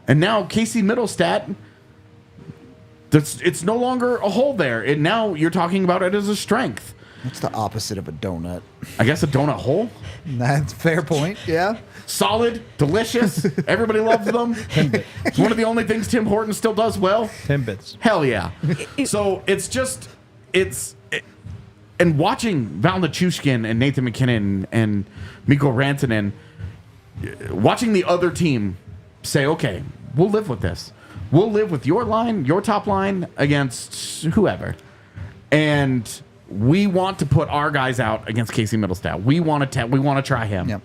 And now Casey Middlestad, it's no longer a hole there. And now you're talking about it as a strength. What's the opposite of a donut? I guess a donut hole. That's a fair point, yeah. Solid, delicious. Everybody loves them. It's one of the only things Tim Hortons still does well. Timbits. Hell yeah. So and watching Val Nichushkin and Nathan McKinnon and Mikko Rantanen, watching the other team say, okay, we'll live with this. We'll live with your line, your top line against whoever. And we want to put our guys out against Casey Middlestad. We want to try him. Yep.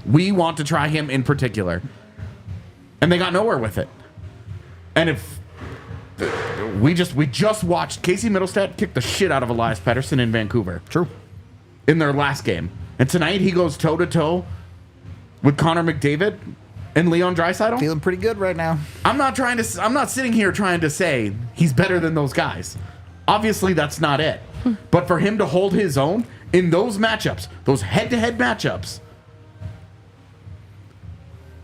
We want to try him in particular. And they got nowhere with it. And if we just watched Casey Middlestad kick the shit out of Elias Pettersson in Vancouver. True. In their last game. And tonight he goes toe-to-toe with Connor McDavid. And Leon Draisaitl? Feeling pretty good right now. I'm not sitting here trying to say he's better than those guys. Obviously, that's not it. But for him to hold his own in those matchups, those head-to-head matchups,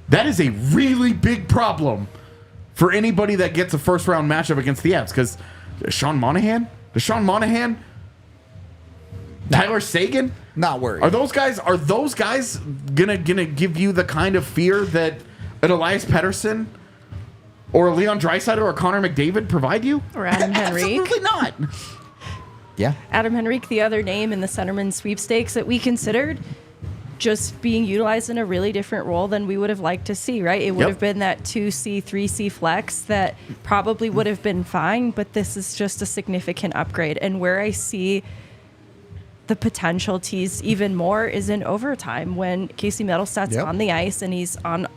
that is a really big problem for anybody that gets a first-round matchup against the Avs. Because Deshaun Monahan, Tyler Seguin, Not worried. Are those guys gonna give you the kind of fear that an Elias Pettersson or a Leon Draisaitl or Connor McDavid provide you? Or Adam Henrique. Absolutely not. Yeah. Adam Henrique, the other name in the centerman sweepstakes that we considered, just being utilized in a really different role than we would have liked to see, right? It would have been that 2C, 3C flex that probably would have been fine, but this is just a significant upgrade. And where I see the potential tease even more is in overtime when Casey Middlestat's on the ice and he's on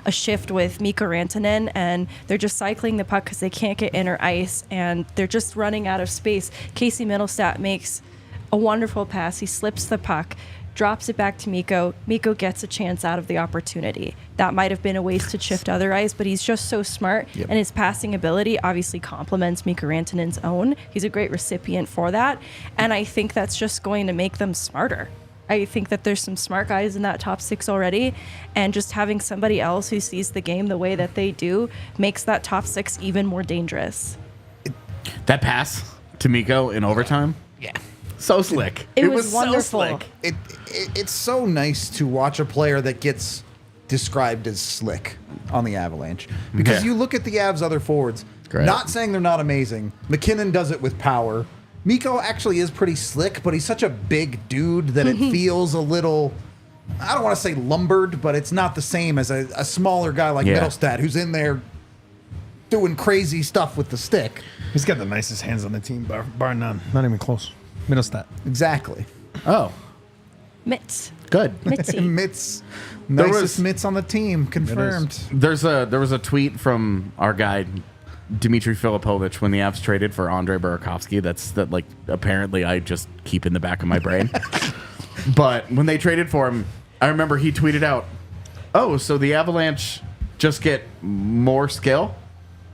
a shift with Mikko Rantanen and they're just cycling the puck because they can't get inner ice and they're just running out of space. Casey Middlestat makes a wonderful pass. He slips the puck, drops it back to Mikko. Mikko gets a chance out of the opportunity. That might have been a waste to shift other ice, but he's just so smart, and his passing ability obviously complements Mikko Rantanen's own. He's a great recipient for that, and I think that's just going to make them smarter. I think that there's some smart guys in that top six already, and just having somebody else who sees the game the way that they do makes that top six even more dangerous. That pass to Mikko in overtime? Yeah. So slick. It was wonderful. So slick. It's so nice to watch a player that gets described as slick on the Avalanche. Because you look at the Avs' other forwards, not saying they're not amazing. McKinnon does it with power. Mikko actually is pretty slick, but he's such a big dude that it feels a little, I don't want to say lumbered, but it's not the same as a smaller guy like Middlestat who's in there doing crazy stuff with the stick. He's got the nicest hands on the team, bar none. Not even close. Middlestat. Exactly. Oh, Mitts. good. Mitzi. Mitts. Nicest mitts on the team. Confirmed. There was a tweet from our guy Dmitry Filipovich when the Avs traded for Andrei Burakovsky. That like apparently I just keep in the back of my brain. But when they traded for him, I remember he tweeted out, "Oh, so the Avalanche just get more skill?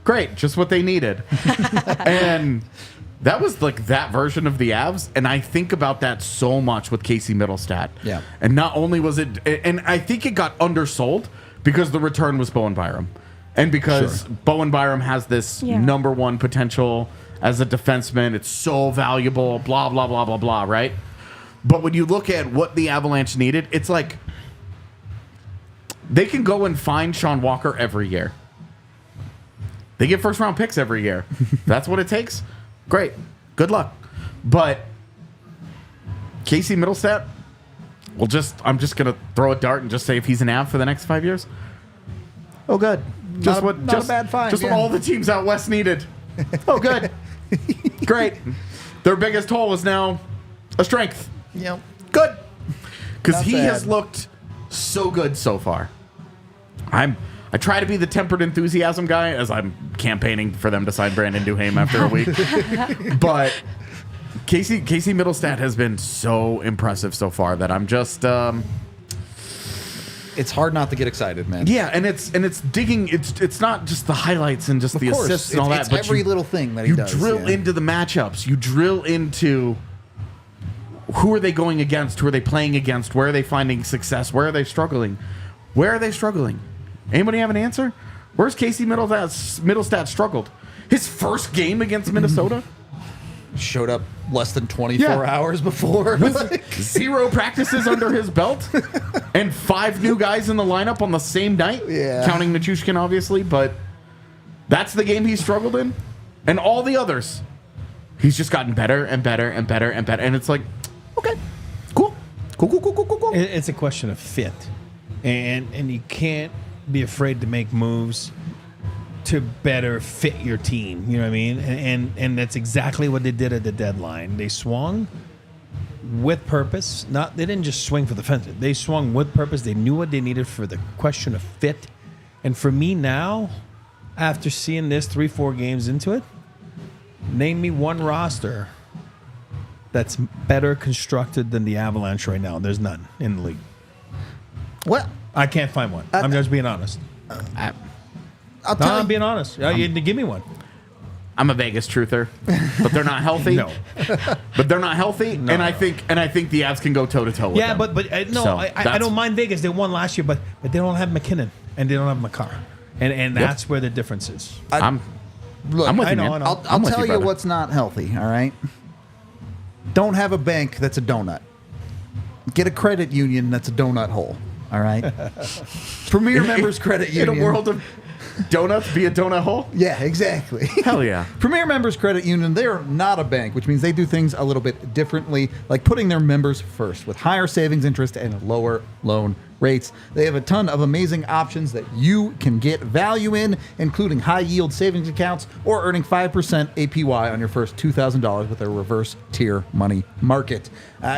Great, just what they needed." And that was like that version of the Avs, and I think about that so much with Casey Middlestat. Yeah. And not only was it, and I think it got undersold because the return was Bowen Byram. And because Bowen Byram has this number one potential as a defenseman, it's so valuable, blah, blah, blah, blah, blah, right? But when you look at what the Avalanche needed, it's like they can go and find Sean Walker every year. They get first-round picks every year. That's what it takes. Great. Good luck. But Casey Middlestat, I'm just going to throw a dart and just say if he's an Av for the next 5 years, oh, good. Just not a bad find. Just what all the teams out west needed. Oh, good. Great. Their biggest hole is now a strength. Yep. Good. Because Not he bad. has looked so good so far. I try to be the tempered enthusiasm guy as I'm campaigning for them to sign Brandon Duhaime after a week. But Casey Middlestat has been so impressive so far that I'm just It's hard not to get excited, man. yeah, and it's digging. It's not just the highlights and just the course, assists and all it's that, but every little thing that he you does, drill yeah. into the matchups. You drill into who are they going against? Who are they playing against? Where are they finding success? Where are they struggling? Where are they struggling? Anybody have an answer? Where's Casey Middlestat struggled? His first game against Minnesota? Showed up less than 24 hours before. Zero practices under his belt and 5 new guys in the lineup on the same night. Yeah. Counting Nichushkin, obviously, but that's the game he struggled in. And all the others, he's just gotten better and better and better and better. And it's like, okay, cool. It's a question of fit, and you can't be afraid to make moves to better fit your team. You know what I mean? And that's exactly what they did at the deadline. They swung with purpose. They didn't just swing for the fence. They swung with purpose. They knew what they needed for the question of fit. And for me now, after seeing this 3-4 games into it, name me one roster that's better constructed than the Avalanche right now. There's none in the league. Well, I can't find one. I'm just being honest. I'll tell I'm you. being honest. Give me one. I'm a Vegas truther, but they're not healthy. No. But they're not healthy, and I think the Avs can go toe to toe with them. But no, So, I that's- don't mind Vegas. They won last year, but they don't have McKinnon and they don't have Makar, and that's where the difference is. I'm Look, with I you, know, man. I know. I'll I'm with tell you brother. what's not healthy, all right? Don't have a bank that's a donut. Get a credit union that's a donut hole, all right? Premier Members Credit in Union. a world of donuts, be a donut hole. Yeah, exactly. Hell yeah. Premier Members Credit Union, they're not a bank, which means they do things a little bit differently, like putting their members first with higher savings interest and lower loan rates. They have a ton of amazing options that you can get value in, including high yield savings accounts or earning 5% APY on your first $2,000 with a reverse tier money market.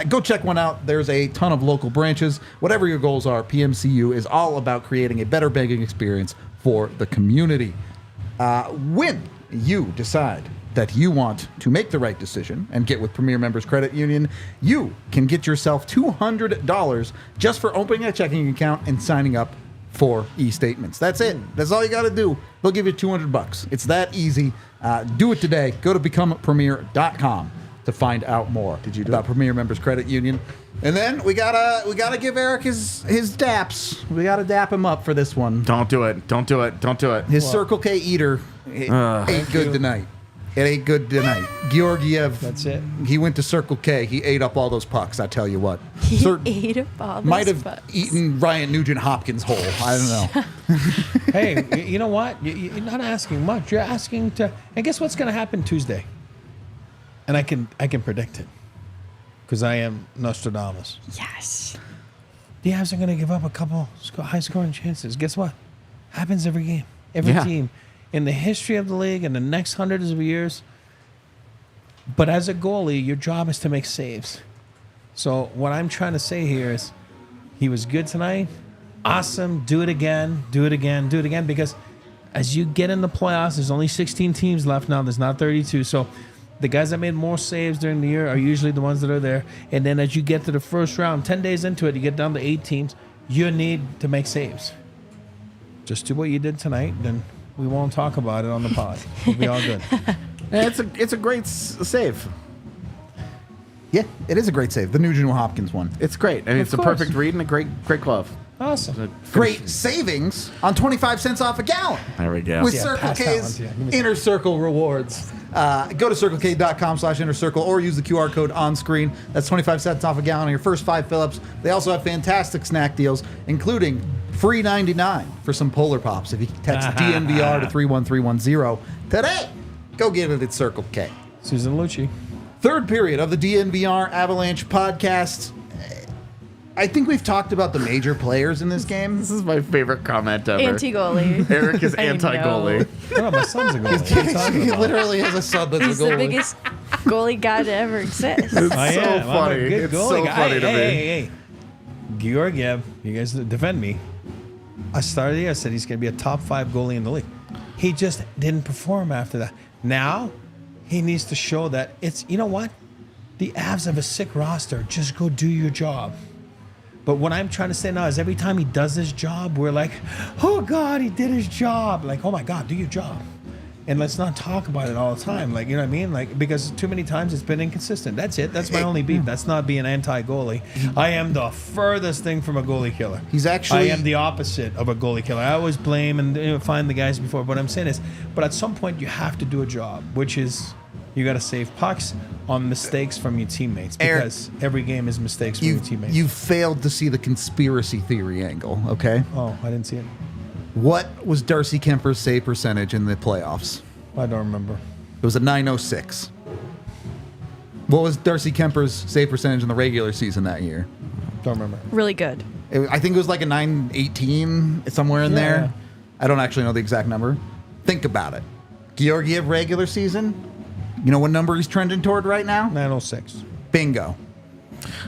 Go check one out. There's a ton of local branches. Whatever your goals are, PMCU is all about creating a better banking experience for the community. When you decide that you want to make the right decision and get with Premier Members Credit Union, you can get yourself $200 just for opening a checking account and signing up for e-statements. That's it. That's all you got to do. They'll give you $200. It's that easy. Do it today. Go to becomepremier.com to find out more about Premier Members Credit Union. And then we gotta give Eric his daps. We gotta dap him up for this one. Don't do it. Don't do it. Don't do it. His Circle K eater ain't good tonight. It ain't good tonight. Georgiev. That's it. He went to Circle K. He ate up all those pucks. I tell you what. He Cer- ate up all might those have bucks. eaten Ryan Nugent Hopkins whole. I don't know. Hey, you know what? You're not asking much. You're asking to. And guess what's going to happen Tuesday? And I can predict it because I am Nostradamus. Yes. The Avs are going to give up a couple high-scoring chances. Guess what? Happens every game. Every Yeah. team in the history of the league in the next hundreds of years. But as a goalie, your job is to make saves. So what I'm trying to say here is he was good tonight. Awesome. Do it again. Do it again. Do it again. Because as you get in the playoffs, there's only 16 teams left now. There's not 32. So the guys that made more saves during the year are usually the ones that are there. And then as you get to the first round, 10 days into it, you get down to 8 teams. You need to make saves. Just do what you did tonight, then we won't talk about it on the pod. We'll be all good. It's a great save. Yeah, it is a great save. The Nugent Hopkins one. It's great. I mean, it's a course. perfect read and a great glove. Awesome. Great savings on 25 cents off a gallon. There we go. With Yeah, Circle pass that K's one to you. Give me some. Inner Circle rewards. Go to circlek.com/inner circle or use the QR code on screen. That's 25 cents off a gallon on your first 5 fill-ups. They also have fantastic snack deals, including free 99 for some Polar Pops if you text DNVR to 31310 today. Go get it at Circle K. Susan Lucci. Third period of the DNVR Avalanche podcast. I think we've talked about the major players in this game. This is my favorite comment ever. Anti-goalie. Eric is I know. anti-goalie. Oh, my son's a goalie. What are you talking He about? literally has a son that's He's a goalie. the biggest goalie guy to ever exist. I so am. I'm funny. a good It's goalie so guy. funny to me. Hey. Georgiev, you guys defend me. I started the year, I said he's going to be a top 5 goalie in the league. He just didn't perform after that. Now, he needs to show that it's, you know what? The Avs have a sick roster. Just go do your job. But what I'm trying to say now is every time he does his job, we're like, oh, God, he did his job. Like, oh, my God, do your job. And let's not talk about it all the time. Like, you know what I mean? Like, because too many times it's been inconsistent. That's it. That's my only beef. That's not being anti-goalie. I am the furthest thing from a goalie killer. He's actually- I am the opposite of a goalie killer. I always blame and find the guys before. What I'm saying is, but at some point you have to do a job, which is you got to save pucks on mistakes from your teammates Eric, because every game is mistakes from your teammates. You failed to see the conspiracy theory angle, okay? Oh, I didn't see it. What was Darcy Kemper's save percentage in the playoffs? I don't remember. It was a 906. What was Darcy Kemper's save percentage in the regular season that year? Don't remember. Really good. I think it was like a 918, somewhere in Yeah. there. I don't actually know the exact number. Think about it. Georgiev regular season, you know what number he's trending toward right now? 906. Bingo.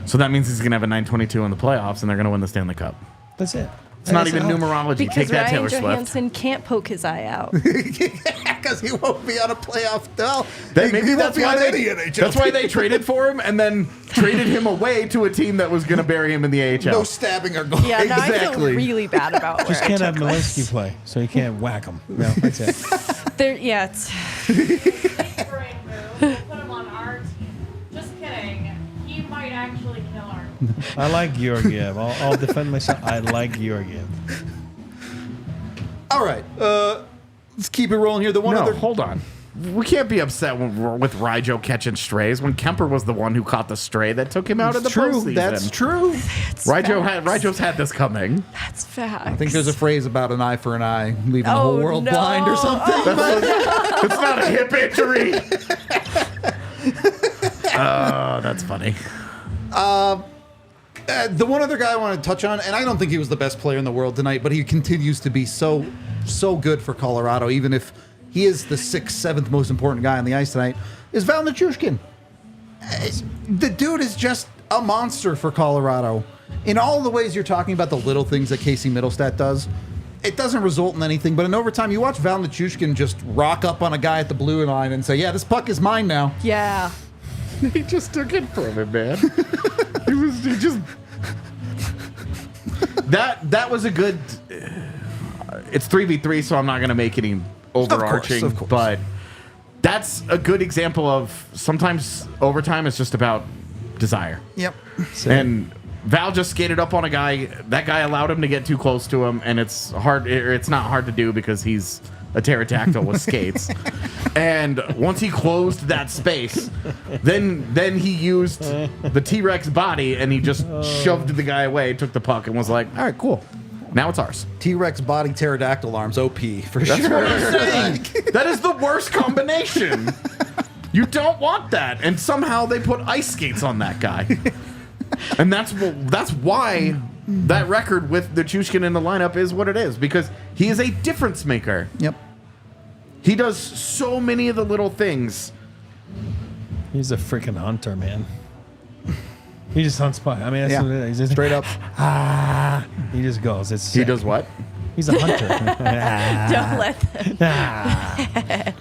So that means he's going to have a 922 in the playoffs, and they're going to win the Stanley Cup. That's it. It's not even numerology. Because Take that, Ryan Taylor Swift. Johansson can't poke his eye out. Because he won't be on a playoff. No, Maybe he that's won't why be on they. any NHL That's why team. they traded for him and then traded him away to a team that was going to bury him in the AHL. No stabbing or goal. Yeah, now I feel Exactly. really bad about where Just I can't took have this. Malinsky play, so you can't whack him. No, that's it. It's Brain move. We'll put him on our team. Just kidding. He might actually kill our team. I like Georgiev. I'll defend myself. I like Georgiev. All right, let's keep it rolling here. The one No, other. hold on. We can't be upset with Ryjo catching strays when Kemper was the one who caught the stray that took him out of the postseason. That's true. Ryjo's had this coming. That's facts. I think there's a phrase about an eye for an eye, leaving the whole world no. blind or something. It's not a hip injury. Oh, that's funny. The one other guy I want to touch on, and I don't think he was the best player in the world tonight, but he continues to be so good for Colorado, even if he is the 6th, 7th most important guy on the ice tonight, is Val Nichushkin. The dude is just a monster for Colorado. In all the ways you're talking about the little things that Casey Middlestat does, it doesn't result in anything, but in overtime, you watch Val Nichushkin just rock up on a guy at the blue line and say, yeah, this puck is mine now. Yeah. He just took it from him, man. he just that was a good. It's 3v3, so I'm not gonna make any overarching, of course. but that's a good example of sometimes overtime is just about desire. Yep. And Val just skated up on a guy. That guy allowed him to get too close to him, and it's hard. It's not hard to do because he's a pterodactyl with skates. And once he closed that space, then he used the T-Rex body and he just shoved the guy away, took the puck, and was like, "All right, cool. Now it's ours." T-Rex body pterodactyl arms, OP for That's sure. what I'm saying. That is the worst combination. You don't want that, and somehow they put ice skates on that guy. And that's why that record with the Nichushkin in the lineup is what it is, because he is a difference maker. Yep. He does so many of the little things. He's a freaking hunter, man. He just hunts by. I mean, that's Yeah. what it is. He's just, Straight up. he just goes. It's He sick. does what? He's a hunter. Don't let them.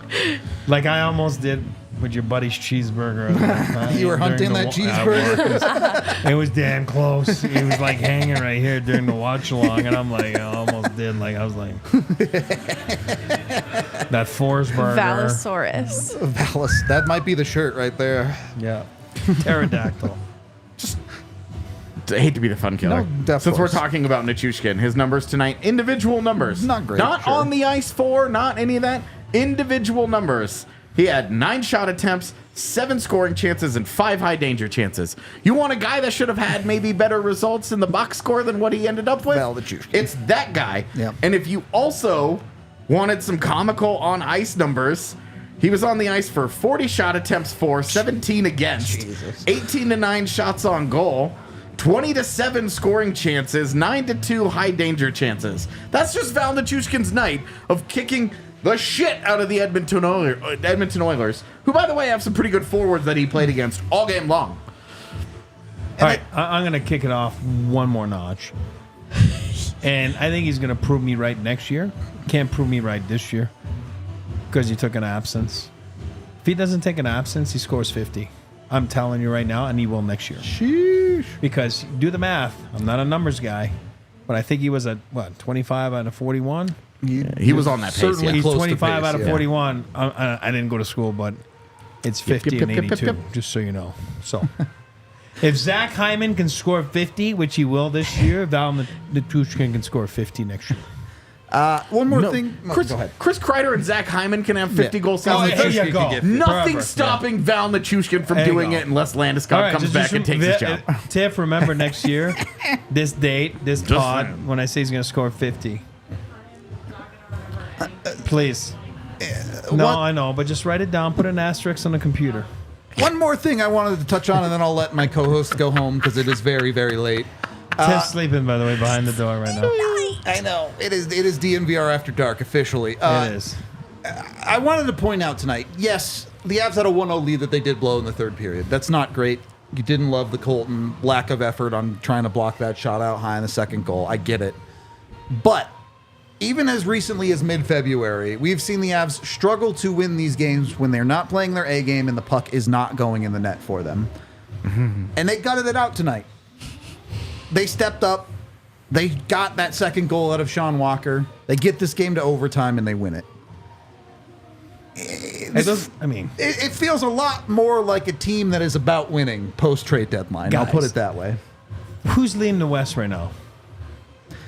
Like I almost did with your buddy's cheeseburger. You were hunting that cheeseburger? It was damn close. He was like hanging right here during the watch along, and I'm like, I almost did. Like I was like, that Forsberger. Vallosaurus. Valis. That might be the shirt right there. Yeah. Pterodactyl. I hate to be the fun killer. No, of Since we're course. talking about Nichushkin, his numbers tonight, individual numbers. Not great, Not sure. on the ice for, not any of that. Individual numbers. He had 9 shot attempts, 7 scoring chances, and 5 high danger chances. You want a guy that should have had maybe better results in the box score than what he ended up with? Val Nichushkin. It's that guy. Yep. And if you also wanted some comical on ice numbers, he was on the ice for 40 shot attempts for, 17 against, Jesus. 18-9 shots on goal, 20-7 scoring chances, 9-2 high danger chances. That's just Val Nichushkin's night of kicking the shit out of the Edmonton Oilers, who, by the way, have some pretty good forwards that he played against all game long. All right, I'm going to kick it off one more notch. And I think he's going to prove me right next year. Can't prove me right this year because he took an absence. If he doesn't take an absence, he scores 50. I'm telling you right now, and he will next year. Sheesh. Because do the math. I'm not a numbers guy, but I think he was at, 25 out of 41? He was on that pace. Certainly Yeah. He's close to 25 pace, out of yeah. 41. I didn't go to school, but it's 50 yep, and yep, yep, 82, yep. just so you know. So if Zach Hyman can score 50, which he will this year, Val Nichushkin can score 50 next year. One more No, thing. Chris, Go ahead. Chris Kreider and Zach Hyman can have 50 Yeah. goal seasons. there you Nichushkin go. can get 50. Nothing Perfect, stopping Val Nichushkin from There you doing go. it unless Landeskog comes back and takes his job. Tiff, remember next year, this date, this Just pod, saying. when I say he's going to score 50. Please. No, what- I know, but just write it down. Put an asterisk on the computer. One more thing I wanted to touch on, and then I'll let my co-host go home because it is very, very late. Tiff's sleeping, by the way, behind the door right now. I know. It is DNVR After Dark officially. It is. I wanted to point out tonight, yes, the Avs had a 1-0 lead that they did blow in the third period. That's not great. You didn't love the Colton lack of effort on trying to block that shot out high in the second goal. I get it. But even as recently as mid-February, we've seen the Avs struggle to win these games when they're not playing their A game and the puck is not going in the net for them. And they gutted it out tonight. They stepped up. They got that second goal out of Sean Walker. They get this game to overtime and they win it. It feels a lot more like a team that is about winning post-trade deadline. Guys. I'll put it that way. Who's leading the West right now?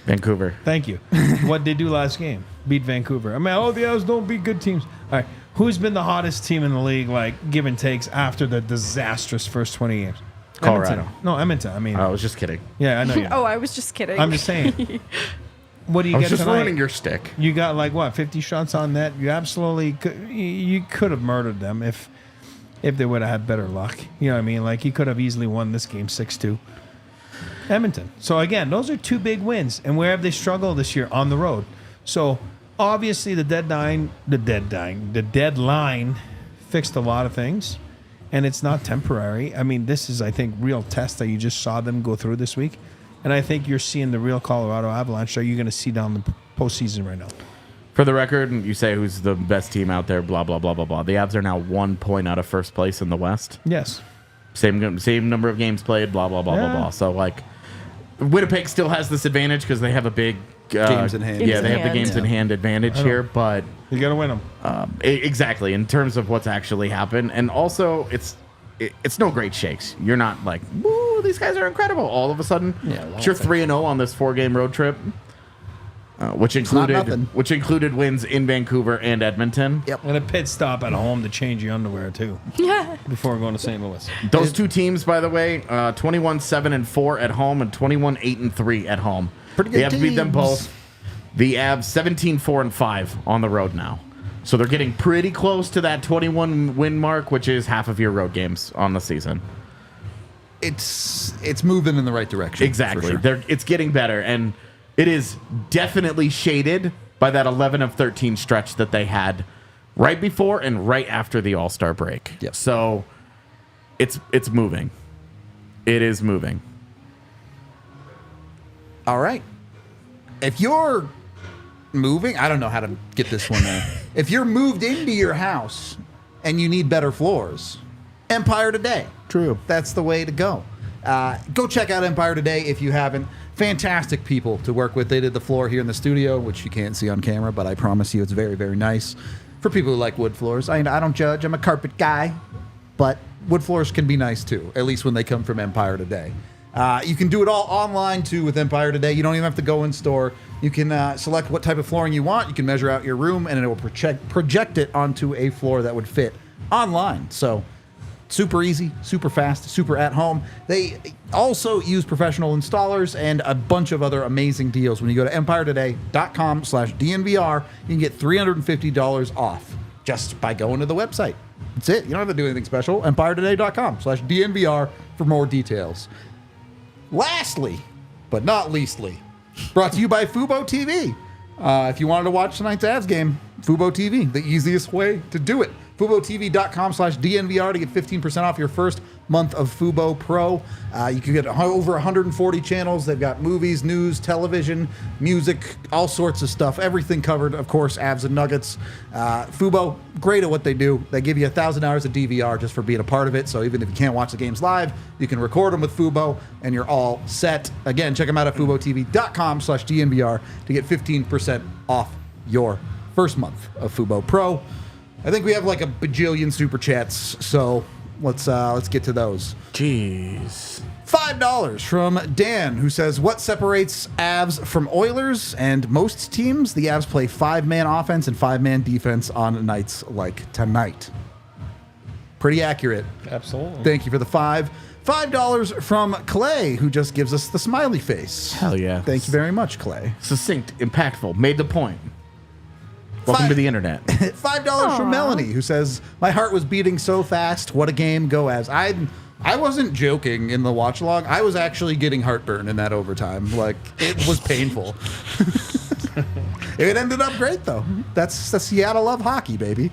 Vancouver. Thank you. What'd they do last game? Beat Vancouver. I mean, the Avs don't beat good teams. All right. Who's been the hottest team in the league, like, give and takes, after the disastrous first 20 games? Colorado. Edmonton. No, Edmonton. I mean, I was just kidding. yeah, I know you. Oh, I was just kidding. I'm just saying. What do you I was get just tonight? ruining your stick. You got, like, what, 50 shots on net? You absolutely could have murdered them if they would have had better luck. You know what I mean? Like, you could have easily won this game 6-2. Edmonton. So, again, those are two big wins. And where have they struggled this year? On the road. So, obviously, the deadline fixed a lot of things. And it's not temporary. I mean, this is, I think, real test that you just saw them go through this week. And I think you're seeing the real Colorado Avalanche that you're going to see down the postseason right now. For the record, you say who's the best team out there, blah, blah, blah, blah, blah. The Avs are now 1 point out of first place in the West. Yes. Same number of games played, blah, blah, blah, blah, blah. So, like, Winnipeg still has this advantage because they have a big... Games in hand. Yeah, they have the Games games in hand advantage here, but... You got to win them. Exactly, in terms of what's actually happened. And also, it's no great shakes. You're not like, woo, these guys are incredible. All of a sudden, you're 3-0 on this 4-game road trip, which included wins in Vancouver and Edmonton. Yep. And a pit stop at home to change your underwear, too. Yeah. Before going to St. Louis. Those two teams, by the way, 21-7-4 at home and 21-8-3 at home. Pretty good They have to beat them teams. both. The Avs 17-4-5 on the road now. So they're getting pretty close to that 21 win mark, which is half of your road games on the season. It's moving in the right direction. Exactly. for sure. It's getting better, and it is definitely shaded by that 11 of 13 stretch that they had right before and right after the All-Star break. Yep. So it's moving. It is moving. All right. If you're moving, I don't know how to get this one in. If you're moved into your house and you need better floors, Empire Today. True. That's the way to go. Go check out Empire Today if you haven't. Fantastic people to work with. They did the floor here in the studio, which you can't see on camera, but I promise you it's very, very nice. For people who like wood floors, I don't judge. I'm a carpet guy, but wood floors can be nice too, at least when they come from Empire Today. You can do it all online too with Empire Today. You don't even have to go in store. You can select what type of flooring you want. You can measure out your room, and it will project it onto a floor that would fit online. So super easy, super fast, super at home. They also use professional installers and a bunch of other amazing deals. When you go to empiretoday.com/DNVR, you can get $350 off just by going to the website. That's it. You don't have to do anything special. empiretoday.com/DNVR for more details. Lastly, but not leastly, brought to you by Fubo TV. If you wanted to watch tonight's Avs game, Fubo TV, the easiest way to do it. FuboTV.com/DNVR to get 15% off your first month of Fubo Pro. You can get over 140 channels. They've got movies, news, television, music, all sorts of stuff. Everything covered, of course, Avs and Nuggets. Fubo, great at what they do. They give you 1,000 hours of DVR just for being a part of it. So even if you can't watch the games live, you can record them with Fubo, and you're all set. Again, check them out at FuboTV.com/DNVR to get 15% off your first month of Fubo Pro. I think we have like a bajillion super chats, so let's get to those. Jeez. $5 from Dan, who says, what separates Avs from Oilers and most teams? The Avs play 5-man offense and 5-man defense on nights like tonight. Pretty accurate. Absolutely. Thank you for the $5 from Clay, who just gives us the smiley face. Hell yeah. Thank you very much, Clay. Succinct, impactful, made the point. Welcome to the internet. $5 from Melanie, who says, my heart was beating so fast. What a game. Go Avs. I wasn't joking in the watch log. I was actually getting heartburn in that overtime. Like, it was painful. It ended up great, though. That's the Seattle love hockey, baby.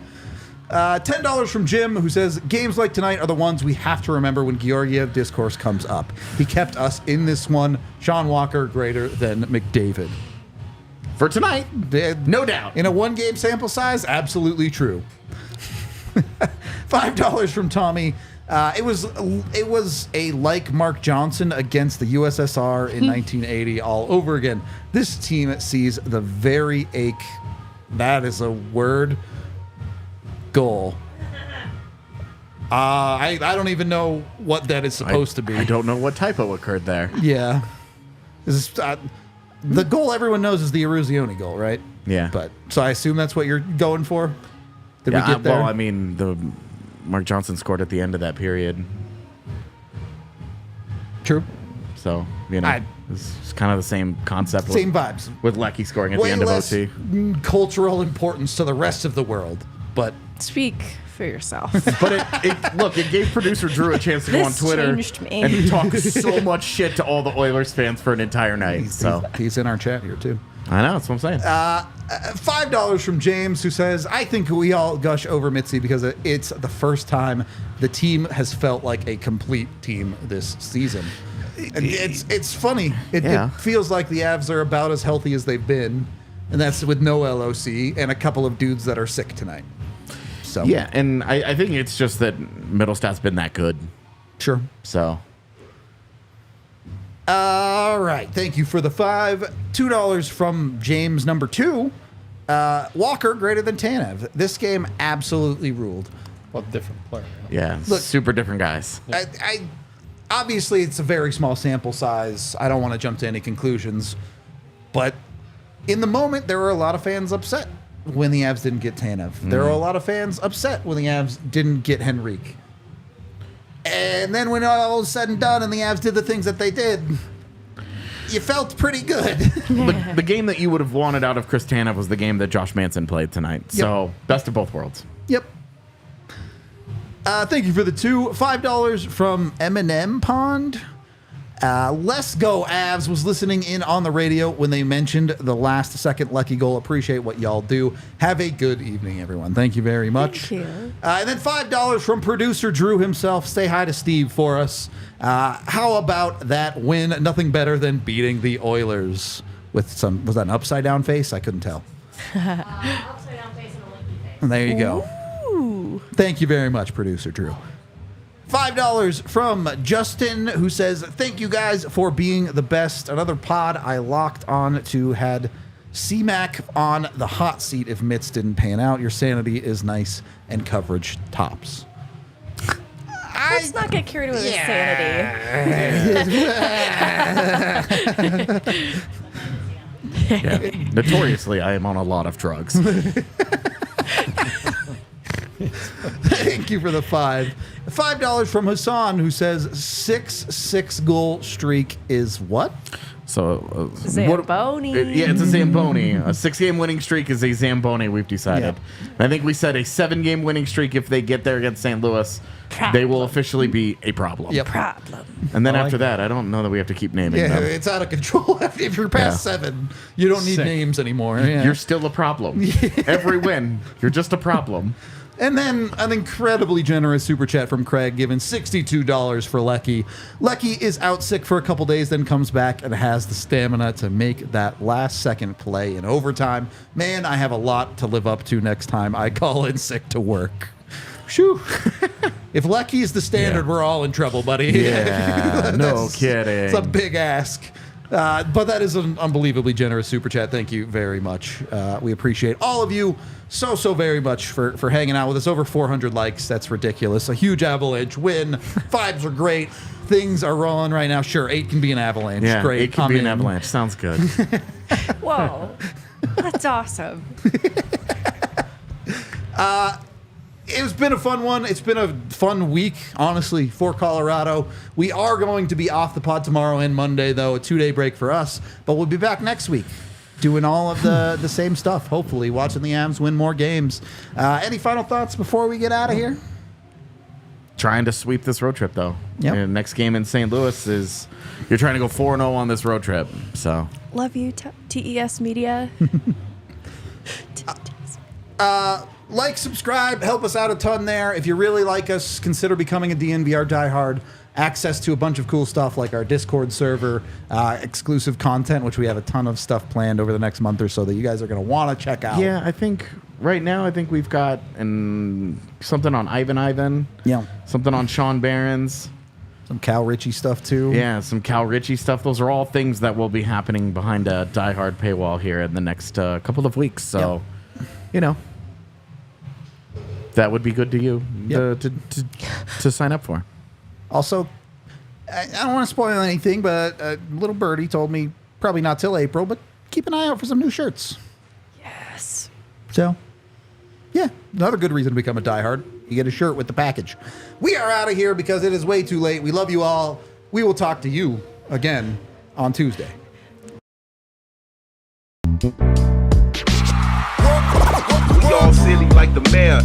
$10 from Jim, who says, games like tonight are the ones we have to remember when Georgiev discourse comes up. He kept us in this one. Sean Walker greater than McDavid. For tonight, no doubt. In a one-game sample size, absolutely true. $5 from Tommy. It was a like Mark Johnson against the USSR in 1980 all over again. This team sees the very ache. That is a word. Goal. I don't even know what that is supposed to be. I don't know what typo occurred there. Yeah. This is, the goal everyone knows is the Eruzione goal, right? Yeah. But so I assume that's what you're going for? Did we get there? Well, I mean, the Mark Johnson scored at the end of that period. True. So, it's kind of the same concept. Same vibes. With Lecky scoring at Way the end less of OT. Cultural importance to the rest of the world, but Speak for yourself. But it gave producer Drew a chance to go on This Twitter changed me. and talk so much shit to all the Oilers fans for an entire night. he's in our chat here too. I know, that's what I'm saying. $5 from James, who says, I think we all gush over Mitzi because it's the first time the team has felt like a complete team this season. And it's funny. It feels like the Avs are about as healthy as they've been, and that's with no LOC and a couple of dudes that are sick tonight. So yeah, and I think it's just that Middlestad's been that good. Sure. So. All right. Thank you for the $5. $2 from James, number 2. Walker greater than Tanev. This game absolutely ruled. Well, different player. Yeah, Look, super different guys. I obviously it's a very small sample size. I don't want to jump to any conclusions, but in the moment there were a lot of fans upset when the Avs didn't get Tanev. There were a lot of fans upset when the Avs didn't get Henrique. And then when all was said and done and the Avs did the things that they did, you felt pretty good. The game that you would have wanted out of Chris Tanev was the game that Josh Manson played tonight. So, best of both worlds. Yep. Thank you for the $5 from M&M Pond. Let's Go Avs was listening in on the radio when they mentioned the last second Lecky goal. Appreciate what y'all do. Have a good evening, everyone. Thank you very much. Thank you. And then $5 from producer Drew himself. Say hi to Steve for us. How about that win? Nothing better than beating the Oilers with some, was that an upside down face? I couldn't tell. Upside down face and a linky face. And there you go. Ooh. Thank you very much, producer Drew. $5 from Justin, who says, thank you guys for being the best. Another pod I locked on to had C-Mac on the hot seat if Mitts didn't pan out. Your sanity is nice and coverage tops. Let's not get carried away with sanity. Yeah. Notoriously, I am on a lot of drugs. Thank you for the $5. $5 from Hassan, who says 6 goal streak is what? So Zamboni. Yeah, it's a Zamboni. A 6-game winning streak is a Zamboni, we've decided. Yep. I think we said a 7-game winning streak, if they get there against St. Louis, they will officially be a problem. Yep. Problem. And then I like after that, I don't know that we have to keep naming Yeah, them. it's out of control. If you're past 7, you don't need Sick. names anymore. Yeah. You're still a problem. Every win, you're just a problem. And then an incredibly generous super chat from Craig, giving $62 for Lecky. Lecky is out sick for a couple days, then comes back and has the stamina to make that last second play in overtime. Man, I have a lot to live up to next time I call in sick to work. Shoo. If Lecky is the standard, we're all in trouble, buddy. Yeah, no kidding. It's a big ask. But that is an unbelievably generous super chat. Thank you very much. We appreciate all of you so very much for hanging out with us. Over 400 likes. That's ridiculous. A huge Avalanche win. 5s are great. Things are rolling right now. Sure, 8 can be an Avalanche. Yeah, Great. it can be an Avalanche. Sounds good. Whoa. That's awesome. It's been a fun one. It's been a fun week, honestly, for Colorado. We are going to be off the pod tomorrow and Monday, though, a 2-day break for us. But we'll be back next week doing all of the same stuff, hopefully, watching the Avs win more games. Any final thoughts before we get out of here? Trying to sweep this road trip, though. Yep. And next game in St. Louis is you're trying to go 4-0 on this road trip. So Love you, TES Media. Like, subscribe, help us out a ton there. If you really like us, consider becoming a DNVR diehard access to a bunch of cool stuff like our Discord server, exclusive content, which we have a ton of stuff planned over the next month or so that you guys are going to want to check out. Yeah, I think right now, we've got something on Ivan. Yeah. Something on Sean Barron's. Some Cal Ritchie stuff, too. Yeah, some Cal Ritchie stuff. Those are all things that will be happening behind a diehard paywall here in the next couple of weeks. So, that would be good to you to sign up for. Also, I don't want to spoil anything, but a little birdie told me probably not till April, but keep an eye out for some new shirts. Yes. So, yeah, another good reason to become a diehard. You get a shirt with the package. We are out of here because it is way too late. We love you all. We will talk to you again on Tuesday. We all silly like the mayor.